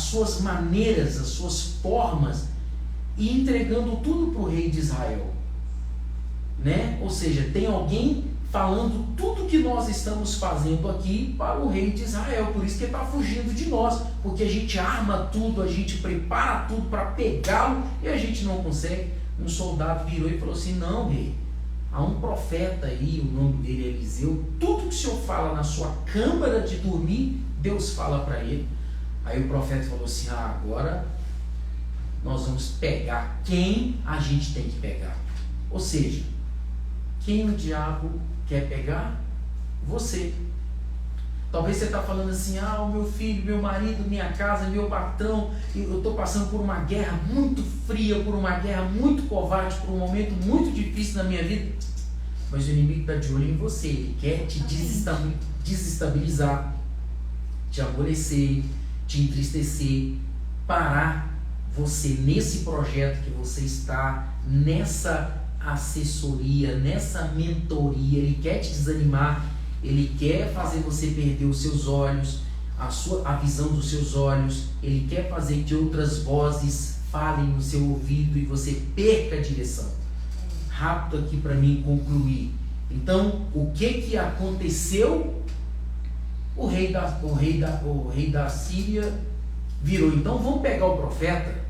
suas maneiras, as suas formas, e entregando tudo para o rei de Israel, né? Ou seja, tem alguém falando tudo que nós estamos fazendo aqui para o rei de Israel. Por isso que ele está fugindo de nós, porque a gente arma tudo, a gente prepara tudo para pegá-lo e a gente não consegue. Um soldado virou e falou assim: não, rei, há um profeta aí, o nome dele é Eliseu, tudo que o senhor fala na sua câmara de dormir, Deus fala para ele. Aí o profeta falou assim: agora nós vamos pegar quem a gente tem que pegar. Ou seja, quem o diabo quer pegar? Você. Talvez você está falando assim: o meu filho, meu marido, minha casa, meu patrão, eu estou passando por uma guerra muito fria, por uma guerra muito covarde, por um momento muito difícil na minha vida. Mas o inimigo está de olho em você. Ele quer te desestabilizar, te aborrecer, te entristecer, parar você nesse projeto que você está, nessa assessoria, nessa mentoria. Ele quer te desanimar, ele quer fazer você perder os seus olhos, a visão dos seus olhos. Ele quer fazer que outras vozes falem no seu ouvido e você perca a direção. Rápido aqui para mim concluir. Então, o que aconteceu? O rei da Síria virou: então vamos pegar o profeta.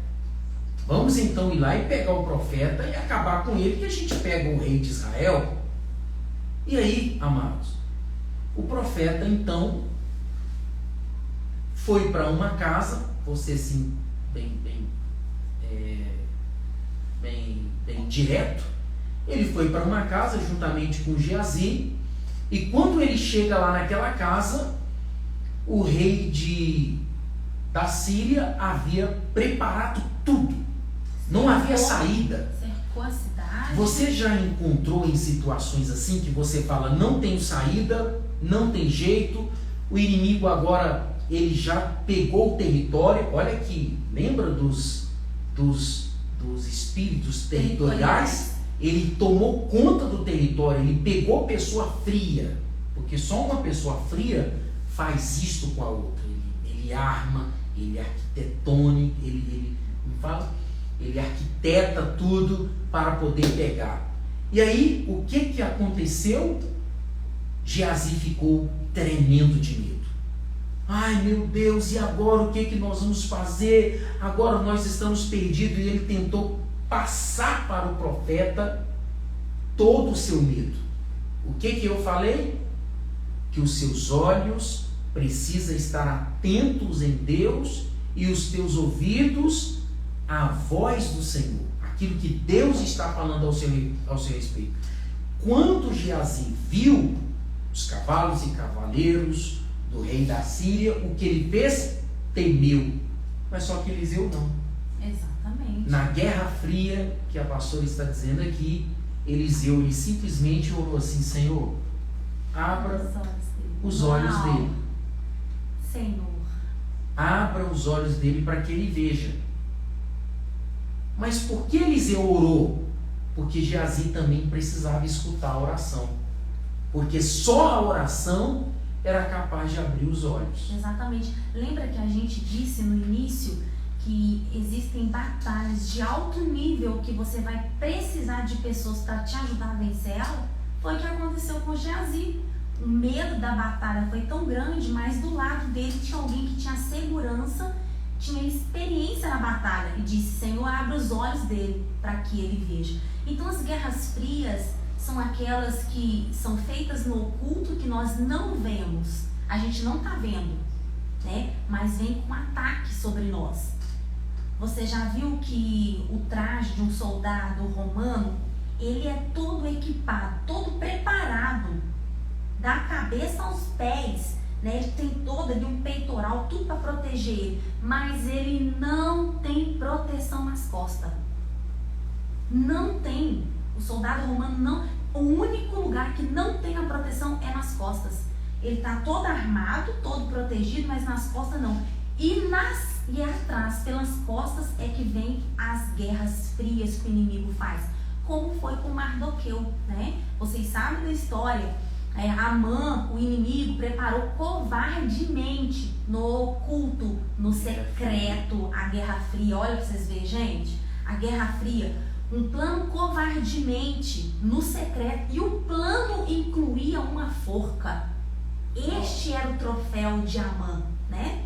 Vamos então ir lá e pegar o profeta e acabar com ele, que a gente pega o rei de Israel. E aí, amados, o profeta então foi para uma casa, você assim, bem direto. Ele foi para uma casa juntamente com Geazi, e quando ele chega lá naquela casa, o rei da Síria havia preparado tudo. Não havia saída. cercou a cidade. Você já encontrou em situações assim que você fala, não tem saída, não tem jeito, o inimigo agora ele já pegou o território? Olha aqui, lembra dos espíritos territoriais? Ele tomou conta do território, ele pegou pessoa fria, porque só uma pessoa fria faz isto com a outra. Ele arma, ele arquitetone, ele arquiteta tudo para poder pegar. E aí, o que aconteceu? Geazi ficou tremendo de medo. Ai meu Deus, e agora o que nós vamos fazer? Agora nós estamos perdidos. E ele tentou passar para o profeta todo o seu medo. O que eu falei? Que os seus olhos precisam estar atentos em Deus e os teus ouvidos à voz do Senhor. Aquilo que Deus está falando ao seu respeito. Quando Geazi viu os cavalos e cavaleiros do rei da Síria, o que ele fez? Temeu. Mas só que Eliseu não. Exatamente. Na Guerra Fria, que a pastora está dizendo aqui, Eliseu ele simplesmente orou assim: Senhor, abra os olhos dele. Senhor, abra os olhos dele para que ele veja. Mas por que Eliseu orou? Porque Geazi também precisava escutar a oração. Porque só a oração era capaz de abrir os olhos. Exatamente. Lembra que a gente disse no início que existem batalhas de alto nível que você vai precisar de pessoas para te ajudar a vencer ela? Foi o que aconteceu com Geazi. O medo da batalha foi tão grande, mas do lado dele tinha alguém que tinha segurança, tinha experiência na batalha e disse: Senhor, abre os olhos dele para que ele veja. Então as guerras frias são aquelas que são feitas no oculto, que nós não vemos, a gente não está vendo, né? Mas vem com ataque sobre nós. Você já viu que o traje de um soldado romano, ele é todo equipado, todo preparado, da cabeça aos pés, né? Ele tem todo ali um peitoral, tudo para proteger ele, mas ele não tem proteção nas costas. Não tem. O soldado romano não. O único lugar que não tem a proteção é nas costas. Ele está todo armado, todo protegido, mas nas costas não. E atrás, pelas costas, é que vem as guerras frias que o inimigo faz. Como foi com Mardoqueu, né? Vocês sabem da história. Amã, o inimigo, preparou covardemente no oculto, no secreto, a Guerra Fria. Olha para vocês verem, gente. A Guerra Fria. Um plano covardemente no secreto. E o plano incluía uma forca. Este era o troféu de Amã, né?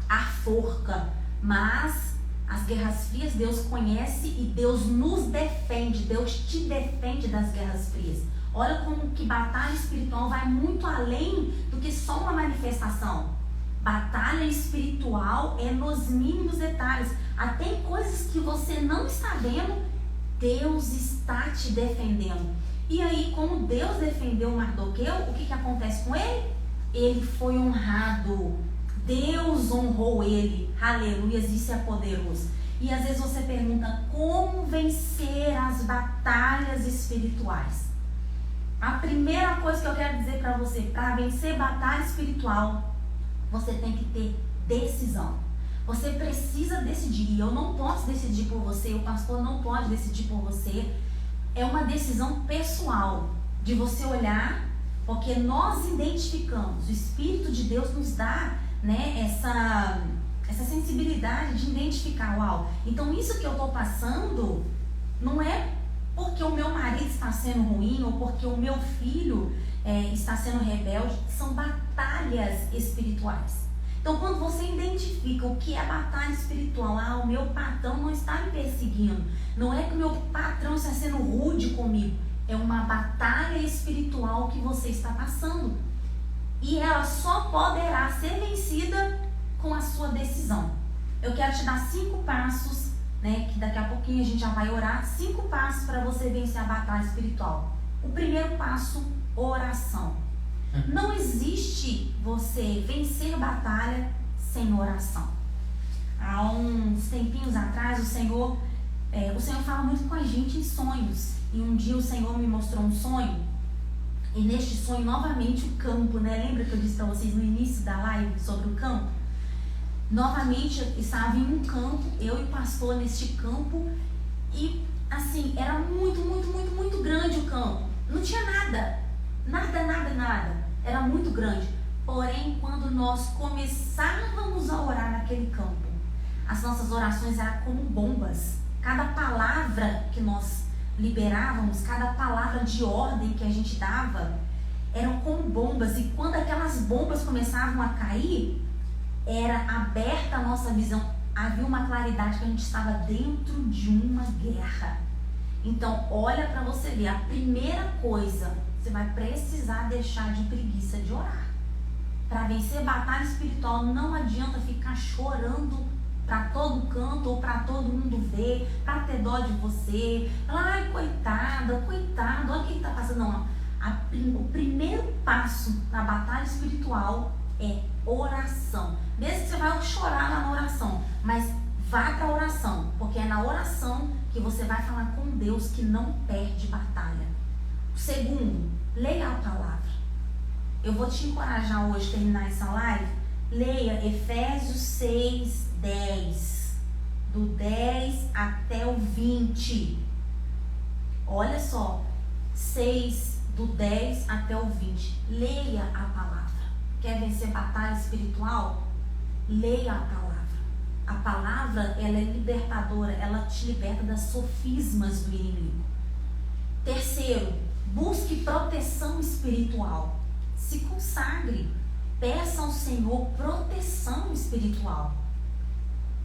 A forca. Mas as guerras frias Deus conhece e Deus nos defende. Deus te defende das guerras frias. Olha como que batalha espiritual vai muito além do que só uma manifestação. Batalha espiritual é nos mínimos detalhes. Até em coisas que você não está vendo, Deus está te defendendo. E aí, como Deus defendeu Mardoqueu, o que acontece com ele? Ele foi honrado. Deus honrou ele. Aleluia, isso é poderoso. E às vezes você pergunta: como vencer as batalhas espirituais? A primeira coisa que eu quero dizer para você, para vencer batalha espiritual, você tem que ter decisão. Você precisa decidir. E eu não posso decidir por você, o pastor não pode decidir por você. É uma decisão pessoal, de você olhar, porque nós identificamos, o Espírito de Deus nos dá, né, essa sensibilidade de identificar, uau, então isso que eu estou passando não é porque o meu marido está sendo ruim ou porque o meu filho está sendo rebelde, são batalhas espirituais. Então, quando você identifica o que é batalha espiritual, o meu patrão não está me perseguindo, não é que o meu patrão está sendo rude comigo, é uma batalha espiritual que você está passando. E ela só poderá ser vencida com a sua decisão. Eu quero te dar 5 passos, né, que daqui a pouquinho a gente já vai orar, 5 passos para você vencer a batalha espiritual. O primeiro passo, oração. Não existe você vencer batalha sem oração. Há uns tempinhos atrás, o Senhor O Senhor fala muito com a gente em sonhos. E um dia o Senhor me mostrou um sonho. E neste sonho, novamente, o campo, né? Lembra que eu disse para vocês no início da live sobre o campo? Novamente, eu estava em um campo, eu e o pastor neste campo. E, assim, era muito grande o campo. Não tinha nada. Nada. Era muito grande. Porém, quando nós começávamos a orar naquele campo, as nossas orações eram como bombas. Cada palavra que nós liberávamos, cada palavra de ordem que a gente dava, eram como bombas. E quando aquelas bombas começavam a cair, era aberta a nossa visão. Havia uma claridade que a gente estava dentro de uma guerra. Então, olha para você ver, a primeira coisa, você vai precisar deixar de preguiça de orar. Para vencer batalha espiritual, não adianta ficar chorando para todo canto ou para todo mundo ver, para ter dó de você. Ai, coitado, olha o que está passando. Não, o primeiro passo na batalha espiritual é oração. Mesmo que você vai chorar lá na oração, mas vá para a oração, porque é na oração que você vai falar com Deus, que não perde batalha. O segundo, leia a palavra. Eu vou te encorajar hoje a terminar essa live. Leia Efésios 6, 10. Do 10 até o 20. Olha só. 6, do 10 até o 20. Leia a palavra. Quer vencer batalha espiritual? Leia a palavra. A palavra, ela é libertadora. Ela te liberta das sofismas do inimigo. Terceiro, busque proteção espiritual. Se consagre, peça ao Senhor proteção espiritual.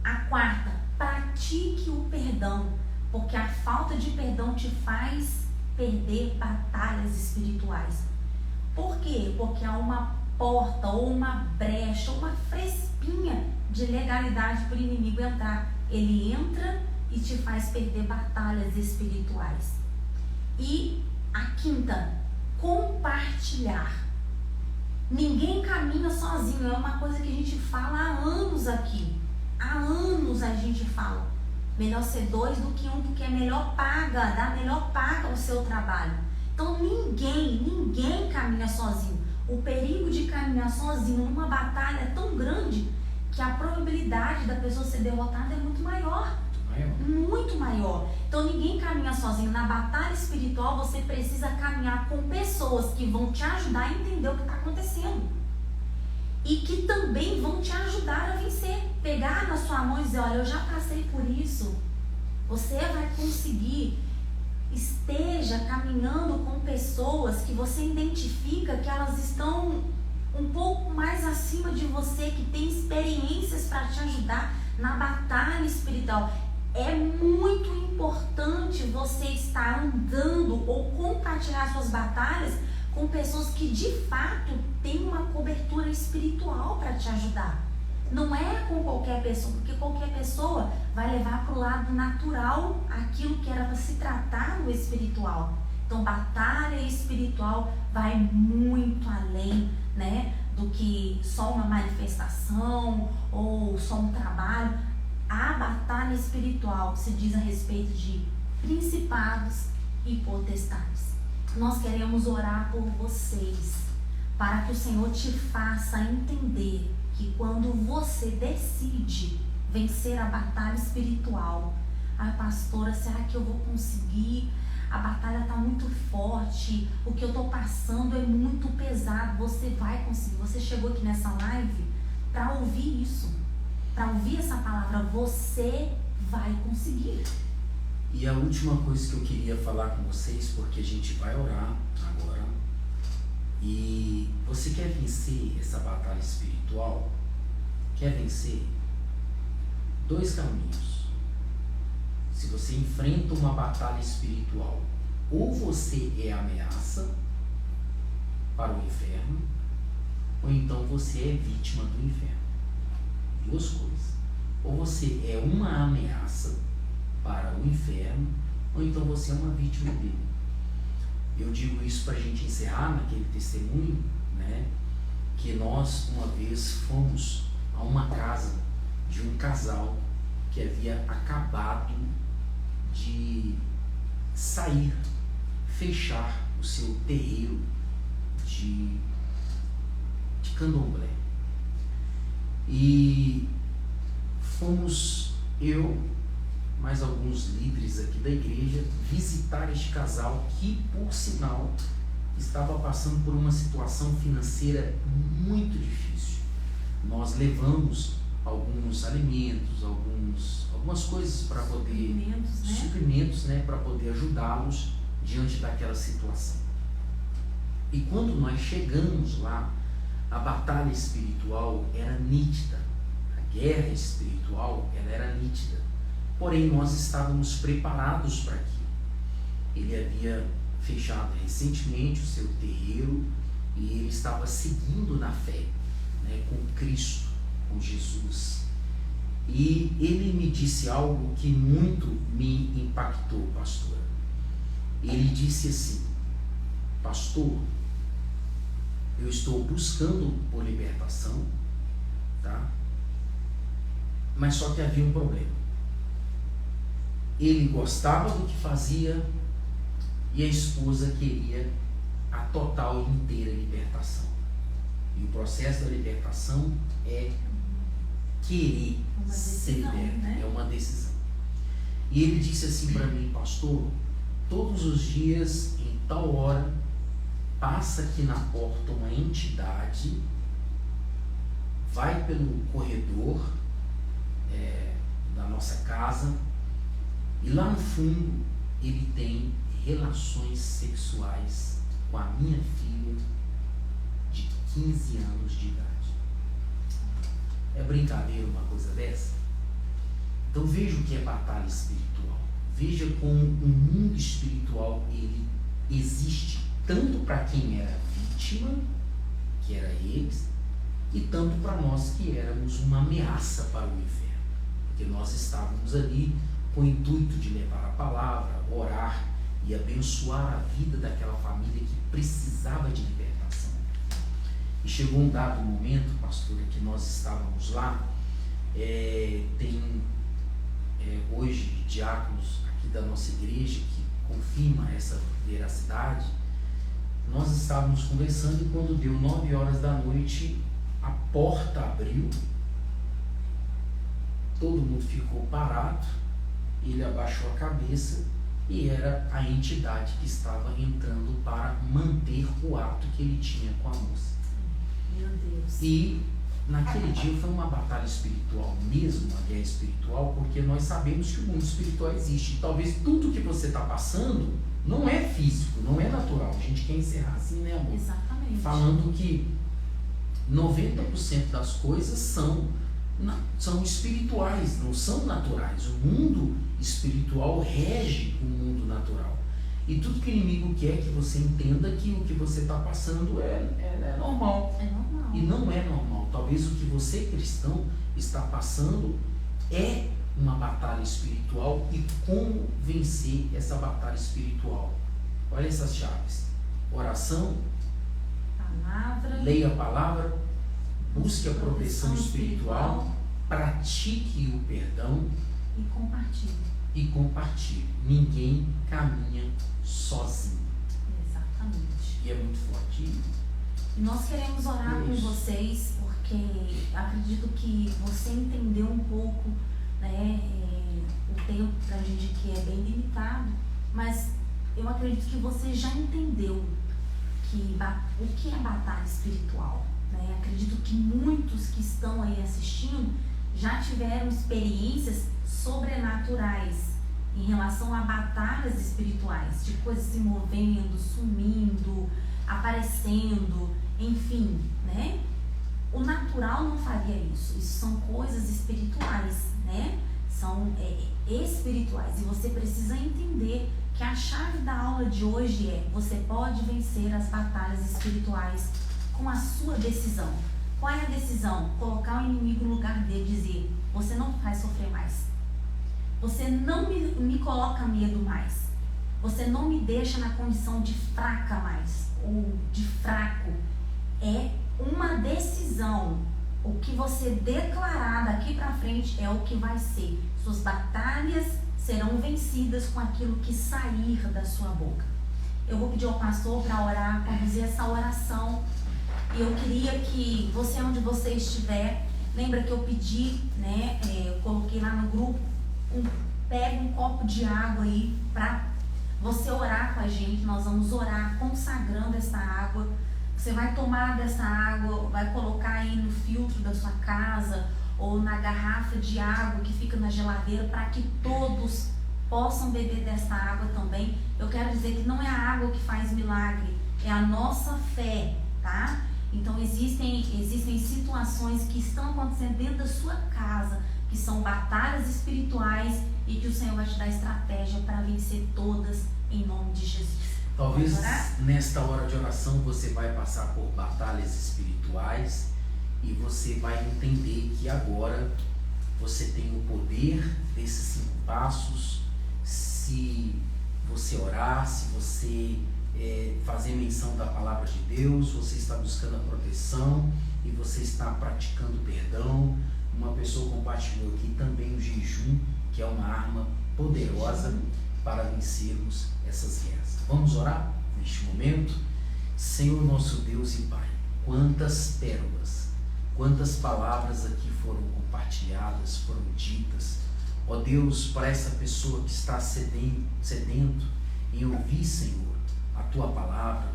A quarta, pratique o perdão, porque a falta de perdão te faz perder batalhas espirituais. Por quê? Porque há uma porta, ou uma brecha, ou uma frespinha de legalidade para o inimigo entrar. Ele entra e te faz perder batalhas espirituais. E a quinta, compartilhar. Ninguém caminha sozinho, é uma coisa que a gente fala há anos aqui. Há anos a gente fala. Melhor ser 2 do que 1, porque é melhor paga, dá melhor paga o seu trabalho. Então ninguém caminha sozinho. O perigo de caminhar sozinho numa batalha é tão grande que a probabilidade da pessoa ser derrotada é muito maior. Muito maior. Então ninguém caminha sozinho. Na batalha espiritual você precisa caminhar com pessoas que vão te ajudar a entender o que está acontecendo e que também vão te ajudar a vencer. Pegar na sua mão e dizer: olha, eu já passei por isso, você vai conseguir. Esteja caminhando com pessoas que você identifica que elas estão um pouco mais acima de você, que tem experiências para te ajudar na batalha espiritual. É muito importante você estar andando ou compartilhar suas batalhas com pessoas que de fato têm uma cobertura espiritual para te ajudar. Não é com qualquer pessoa, porque qualquer pessoa vai levar para o lado natural aquilo que era para se tratar no espiritual. Então, batalha espiritual vai muito além, né, do que só uma manifestação ou só um trabalho. A batalha espiritual se diz a respeito de principados e potestades. Nós queremos orar por vocês, para que o Senhor te faça entender que quando você decide vencer a batalha espiritual, pastora, será que eu vou conseguir? A batalha está muito forte, o que eu estou passando é muito pesado. Você vai conseguir. Você chegou aqui nessa live para ouvir isso, para ouvir essa palavra. Você vai conseguir. E a última coisa que eu queria falar com vocês, porque a gente vai orar agora, e você quer vencer essa batalha espiritual? Quer vencer? 2 caminhos. Se você enfrenta uma batalha espiritual, ou você é ameaça para o inferno, ou então você é vítima do inferno. 2 coisas. Ou você é uma ameaça para o inferno, ou então você é uma vítima dele. Eu digo isso para a gente encerrar naquele testemunho, né? Que nós uma vez fomos a uma casa de um casal que havia acabado de sair, fechar o seu terreiro de candomblé. E fomos eu, mais alguns líderes aqui da igreja, visitar este casal que, por sinal, estava passando por uma situação financeira muito difícil. Nós levamos alguns alimentos, algumas coisas para poder, suprimentos, né, para poder ajudá-los diante daquela situação. E quando nós chegamos lá, a batalha espiritual era nítida, a guerra espiritual ela era nítida, porém nós estávamos preparados para aquilo. Ele havia fechado recentemente o seu terreiro e ele estava seguindo na fé, né, com Cristo, com Jesus. E ele me disse algo que muito me impactou, pastora. Ele disse assim: pastor, eu estou buscando por libertação, tá? Mas só que havia um problema. Ele gostava do que fazia e a esposa queria a total e inteira libertação. E o processo da libertação é querer ser liberto, né? É uma decisão. E ele disse assim para mim: pastor, todos os dias, em tal hora, passa aqui na porta uma entidade, vai pelo corredor da nossa casa e lá no fundo ele tem relações sexuais com a minha filha de 15 anos de idade. É brincadeira uma coisa dessa? Então veja o que é batalha espiritual. Veja como o mundo espiritual ele existe tanto para quem era vítima, que era eles, e tanto para nós que éramos uma ameaça para o inferno. Porque nós estávamos ali com o intuito de levar a palavra, orar e abençoar a vida daquela família que precisava de libertação. E chegou um dado momento, pastora, que nós estávamos lá, tem hoje diáconos aqui da nossa igreja que confirma essa veracidade. Nós estávamos conversando e quando deu 9 horas da noite, a porta abriu, todo mundo ficou parado, ele abaixou a cabeça e era a entidade que estava entrando para manter o ato que ele tinha com a moça. Meu Deus. E naquele dia foi uma batalha espiritual mesmo, uma guerra espiritual, porque nós sabemos que o mundo espiritual existe. E talvez tudo que você está passando não é físico, não é natural. A gente quer encerrar assim, né, amor? Exatamente. Falando que 90% das coisas são espirituais, não são naturais. O mundo espiritual rege o mundo natural. E tudo que o inimigo quer é que você entenda que o que você está passando é normal. É normal. E não é normal. Talvez o que você, cristão, está passando é uma batalha espiritual e como vencer essa batalha espiritual. Olha essas chaves: oração, palavra, leia a palavra, busque a proteção espiritual, pratique o perdão e compartilhe. Ninguém caminha sozinho. Exatamente. E é muito forte. E nós queremos orar com vocês, porque acredito que você entendeu um pouco, né, o tempo pra gente que é bem limitado, mas eu acredito que você já entendeu o que é batalha espiritual, né? Acredito que muitos que estão aí assistindo já tiveram experiências sobrenaturais em relação a batalhas espirituais, de coisas se movendo, sumindo, aparecendo, enfim, né? O natural não faria isso. Isso são coisas espirituais, né? São espirituais. E você precisa entender que a chave da aula de hoje é: você pode vencer as batalhas espirituais com a sua decisão. Qual é a decisão? Colocar o inimigo no lugar dele e dizer: você não faz sofrer mais. Você não me coloca medo mais. Você não me deixa na condição de fraca mais, ou de fraco. É uma decisão o que você declarar daqui para frente é o que vai ser. Suas batalhas serão vencidas com aquilo que sair da sua boca. Eu vou pedir ao pastor para orar, conduzir essa oração. E eu queria que você, onde você estiver, lembra que eu pedi, né? Eu coloquei lá no grupo, pega um copo de água aí para você orar com a gente. Nós vamos orar consagrando essa água. Você vai tomar dessa água, vai colocar aí no filtro da sua casa ou na garrafa de água que fica na geladeira, para que todos possam beber dessa água também. Eu quero dizer que não é a água que faz milagre, é a nossa fé, tá? Então existem situações que estão acontecendo dentro da sua casa, que são batalhas espirituais, e que o Senhor vai te dar estratégia para vencer todas, em nome de Jesus. Talvez nesta hora de oração você vai passar por batalhas espirituais e você vai entender que agora você tem o poder desses 5 passos. Se você orar, se você fazer menção da palavra de Deus, você está buscando a proteção e você está praticando perdão. Uma pessoa compartilhou aqui também o jejum, que é uma arma poderosa para vencermos essas guerras. Vamos orar neste momento? Senhor nosso Deus e Pai, quantas pérolas, quantas palavras aqui foram compartilhadas, foram ditas. Ó Deus, para essa pessoa que está sedento em ouvir, Senhor, a Tua palavra,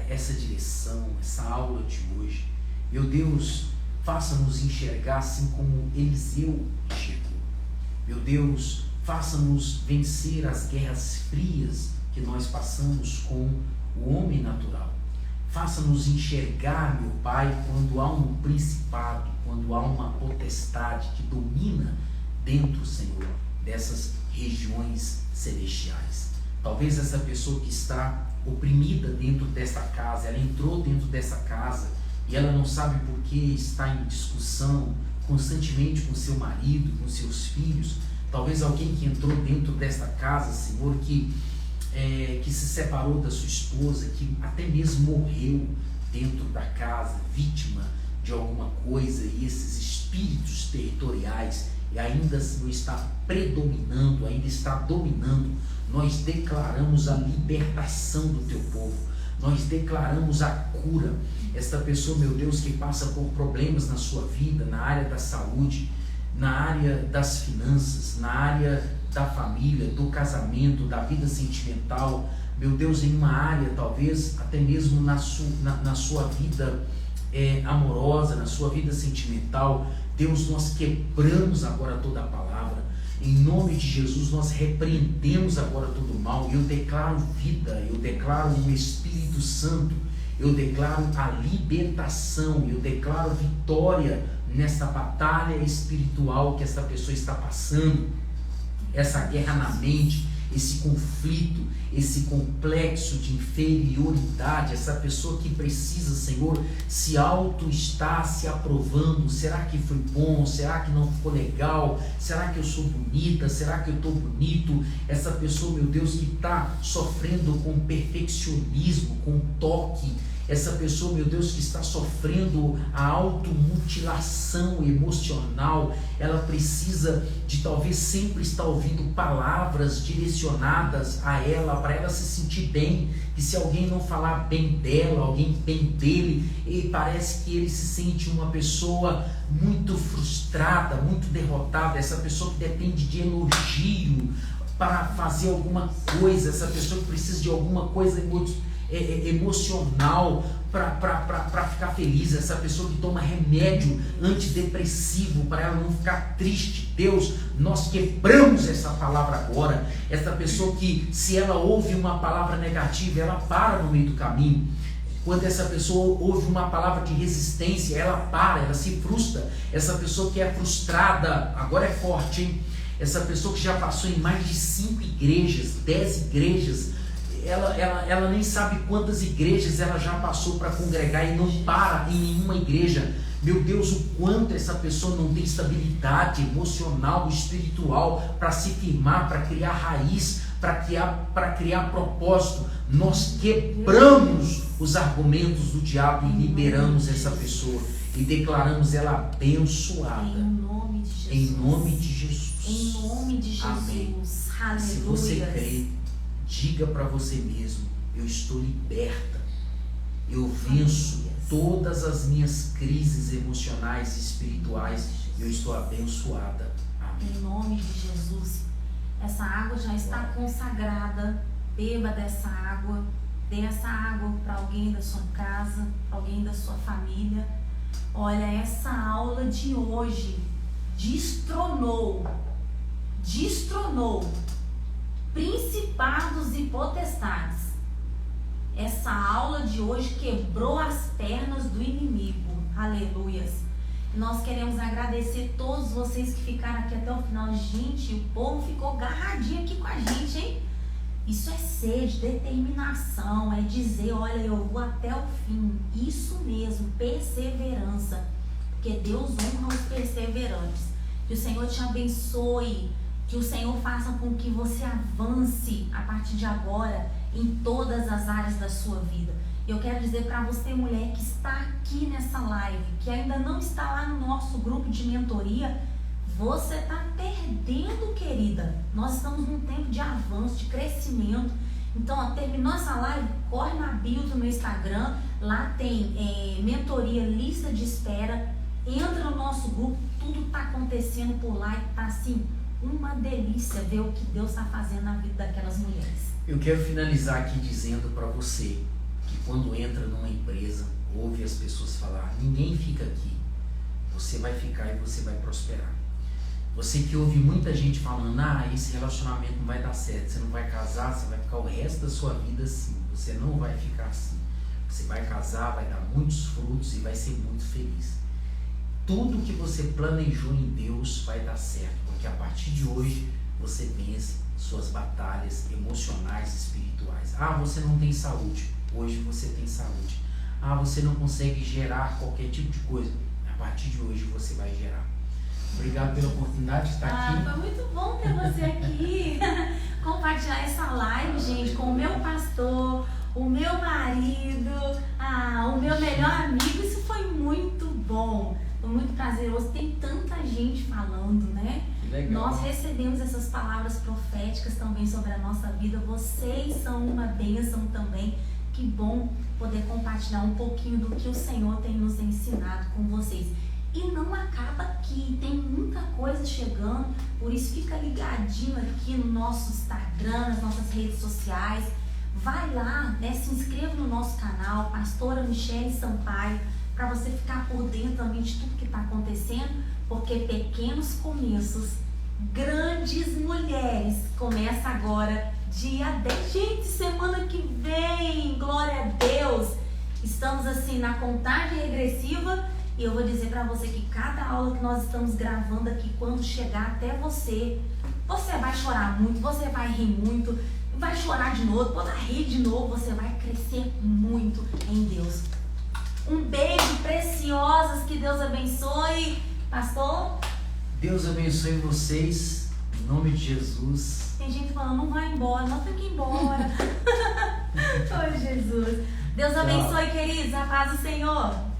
essa direção, essa aula de hoje. Meu Deus, faça-nos enxergar assim como Eliseu enxergou. Meu Deus, faça-nos vencer as guerras frias que nós passamos com o homem natural. Faça-nos enxergar, meu Pai, quando há um principado, quando há uma potestade que domina dentro, Senhor, dessas regiões celestiais. Talvez essa pessoa que está oprimida dentro desta casa, ela entrou dentro dessa casa e ela não sabe por que está em discussão constantemente com seu marido, com seus filhos. Talvez alguém que entrou dentro desta casa, Senhor, que se separou da sua esposa, que até mesmo morreu dentro da casa, vítima de alguma coisa, e esses espíritos territoriais e ainda Senhor está predominando, ainda está dominando. Nós declaramos a libertação do teu povo, nós declaramos a cura. Esta pessoa, meu Deus, que passa por problemas na sua vida, na área da saúde, na área das finanças, na área da família, do casamento, da vida sentimental, meu Deus, em uma área talvez até mesmo na sua vida amorosa, na sua vida sentimental. Deus, nós quebramos agora toda a palavra, em nome de Jesus nós repreendemos agora todo o mal. Eu declaro vida, eu declaro o Espírito Santo, eu declaro a libertação, eu declaro vitória nessa batalha espiritual que essa pessoa está passando, essa guerra na mente, esse conflito, esse complexo de inferioridade, essa pessoa que precisa, Senhor, se está se aprovando. Será que foi bom? Será que não ficou legal? Será que eu sou bonita? Será que eu estou bonito? Essa pessoa, meu Deus, que está sofrendo com perfeccionismo, com toque. Essa pessoa, meu Deus, que está sofrendo a automutilação emocional, ela precisa de talvez sempre estar ouvindo palavras direcionadas a ela, para ela se sentir bem, que se alguém não falar bem dela, alguém bem dele, parece que ele se sente uma pessoa muito frustrada, muito derrotada. Essa pessoa que depende de elogio para fazer alguma coisa, essa pessoa que precisa de alguma coisa emocional para ficar feliz, essa pessoa que toma remédio antidepressivo para ela não ficar triste. Deus, nós quebramos essa palavra agora. Essa pessoa que, se ela ouve uma palavra negativa, ela para no meio do caminho. Quando essa pessoa ouve uma palavra de resistência, ela para, ela se frustra. Essa pessoa que é frustrada, agora é forte, hein? Essa pessoa que já passou em mais de 5 igrejas, 10 igrejas, ela nem sabe quantas igrejas ela já passou para congregar e não para em nenhuma igreja. Meu Deus, o quanto essa pessoa não tem estabilidade emocional, espiritual, para se firmar, para criar raiz, para criar propósito. Nós quebramos os argumentos do diabo e liberamos essa pessoa. e declaramos ela abençoada. Em nome de Jesus. Em nome de Jesus. Em nome de Jesus. Amém. Aleluia. Se você crê, diga para você mesmo: eu estou liberta. Eu venço todas as minhas crises emocionais e espirituais. Eu estou abençoada. Amém. Em nome de Jesus. Essa água já está consagrada. Beba dessa água. Dê essa água para alguém da sua casa, alguém da sua família. Olha, essa aula de hoje destronou principados e potestades. Essa aula de hoje quebrou as pernas do inimigo. Aleluias. Nós queremos agradecer todos vocês que ficaram aqui até o final. Gente, o povo ficou agarradinho aqui com a gente, hein? Isso é sede, determinação, é dizer, olha, eu vou até o fim. Isso mesmo, perseverança. Porque Deus honra os perseverantes. Que o Senhor te abençoe, que o Senhor faça com que você avance a partir de agora em todas as áreas da sua vida. Eu quero dizer para você, mulher, que está aqui nessa live, que ainda não está lá no nosso grupo de mentoria, você está perdendo, querida. Nós estamos num tempo de avanço, de crescimento. Então, ó, terminou essa live, corre na bio do meu Instagram. Lá tem mentoria, lista de espera. Entra no nosso grupo, tudo está acontecendo por lá e está assim, uma delícia ver o que Deus está fazendo na vida daquelas mulheres. Eu quero finalizar aqui dizendo para você que quando entra numa empresa, ouve as pessoas falar: ninguém fica aqui. Você vai ficar e você vai prosperar. Você que ouve muita gente falando: esse relacionamento não vai dar certo, você não vai casar, você vai ficar o resto da sua vida assim. Você não vai ficar assim. Você vai casar, vai dar muitos frutos e vai ser muito feliz. Tudo que você planejou em Deus vai dar certo, porque a partir de hoje você vence suas batalhas emocionais e espirituais. Você não tem saúde. Hoje você tem saúde. Você não consegue gerar qualquer tipo de coisa. A partir de hoje você vai gerar. Obrigado pela oportunidade de estar aqui. Foi muito bom ter você aqui. Compartilhar essa live, gente, com o meu pastor, o meu marido, o meu melhor amigo. Isso foi muito bom. Foi muito prazeroso. Tem tanta gente falando, né? Legal. Nós recebemos essas palavras proféticas também sobre a nossa vida. Vocês são uma bênção também. Que bom poder compartilhar um pouquinho do que o Senhor tem nos ensinado com vocês. E não acaba aqui, tem muita coisa chegando, por isso fica ligadinho aqui no nosso Instagram, nas nossas redes sociais. Vai lá, né, se inscreva no nosso canal, Pastora Michele Sampaio, para você ficar por dentro também de tudo que está acontecendo, porque pequenos começos, grandes mulheres, começa agora, dia 10, gente, semana que vem, glória a Deus. Estamos assim na contagem regressiva. E eu vou dizer para você que cada aula que nós estamos gravando aqui, quando chegar até você, você vai chorar muito, você vai rir muito, vai chorar de novo, vai rir de novo, você vai crescer muito em Deus. Um beijo, preciosas, que Deus abençoe. Pastor? Deus abençoe vocês, em nome de Jesus. Tem gente falando: não vai embora, não fica embora. Oi, Jesus. Deus abençoe, queridos, a paz do Senhor.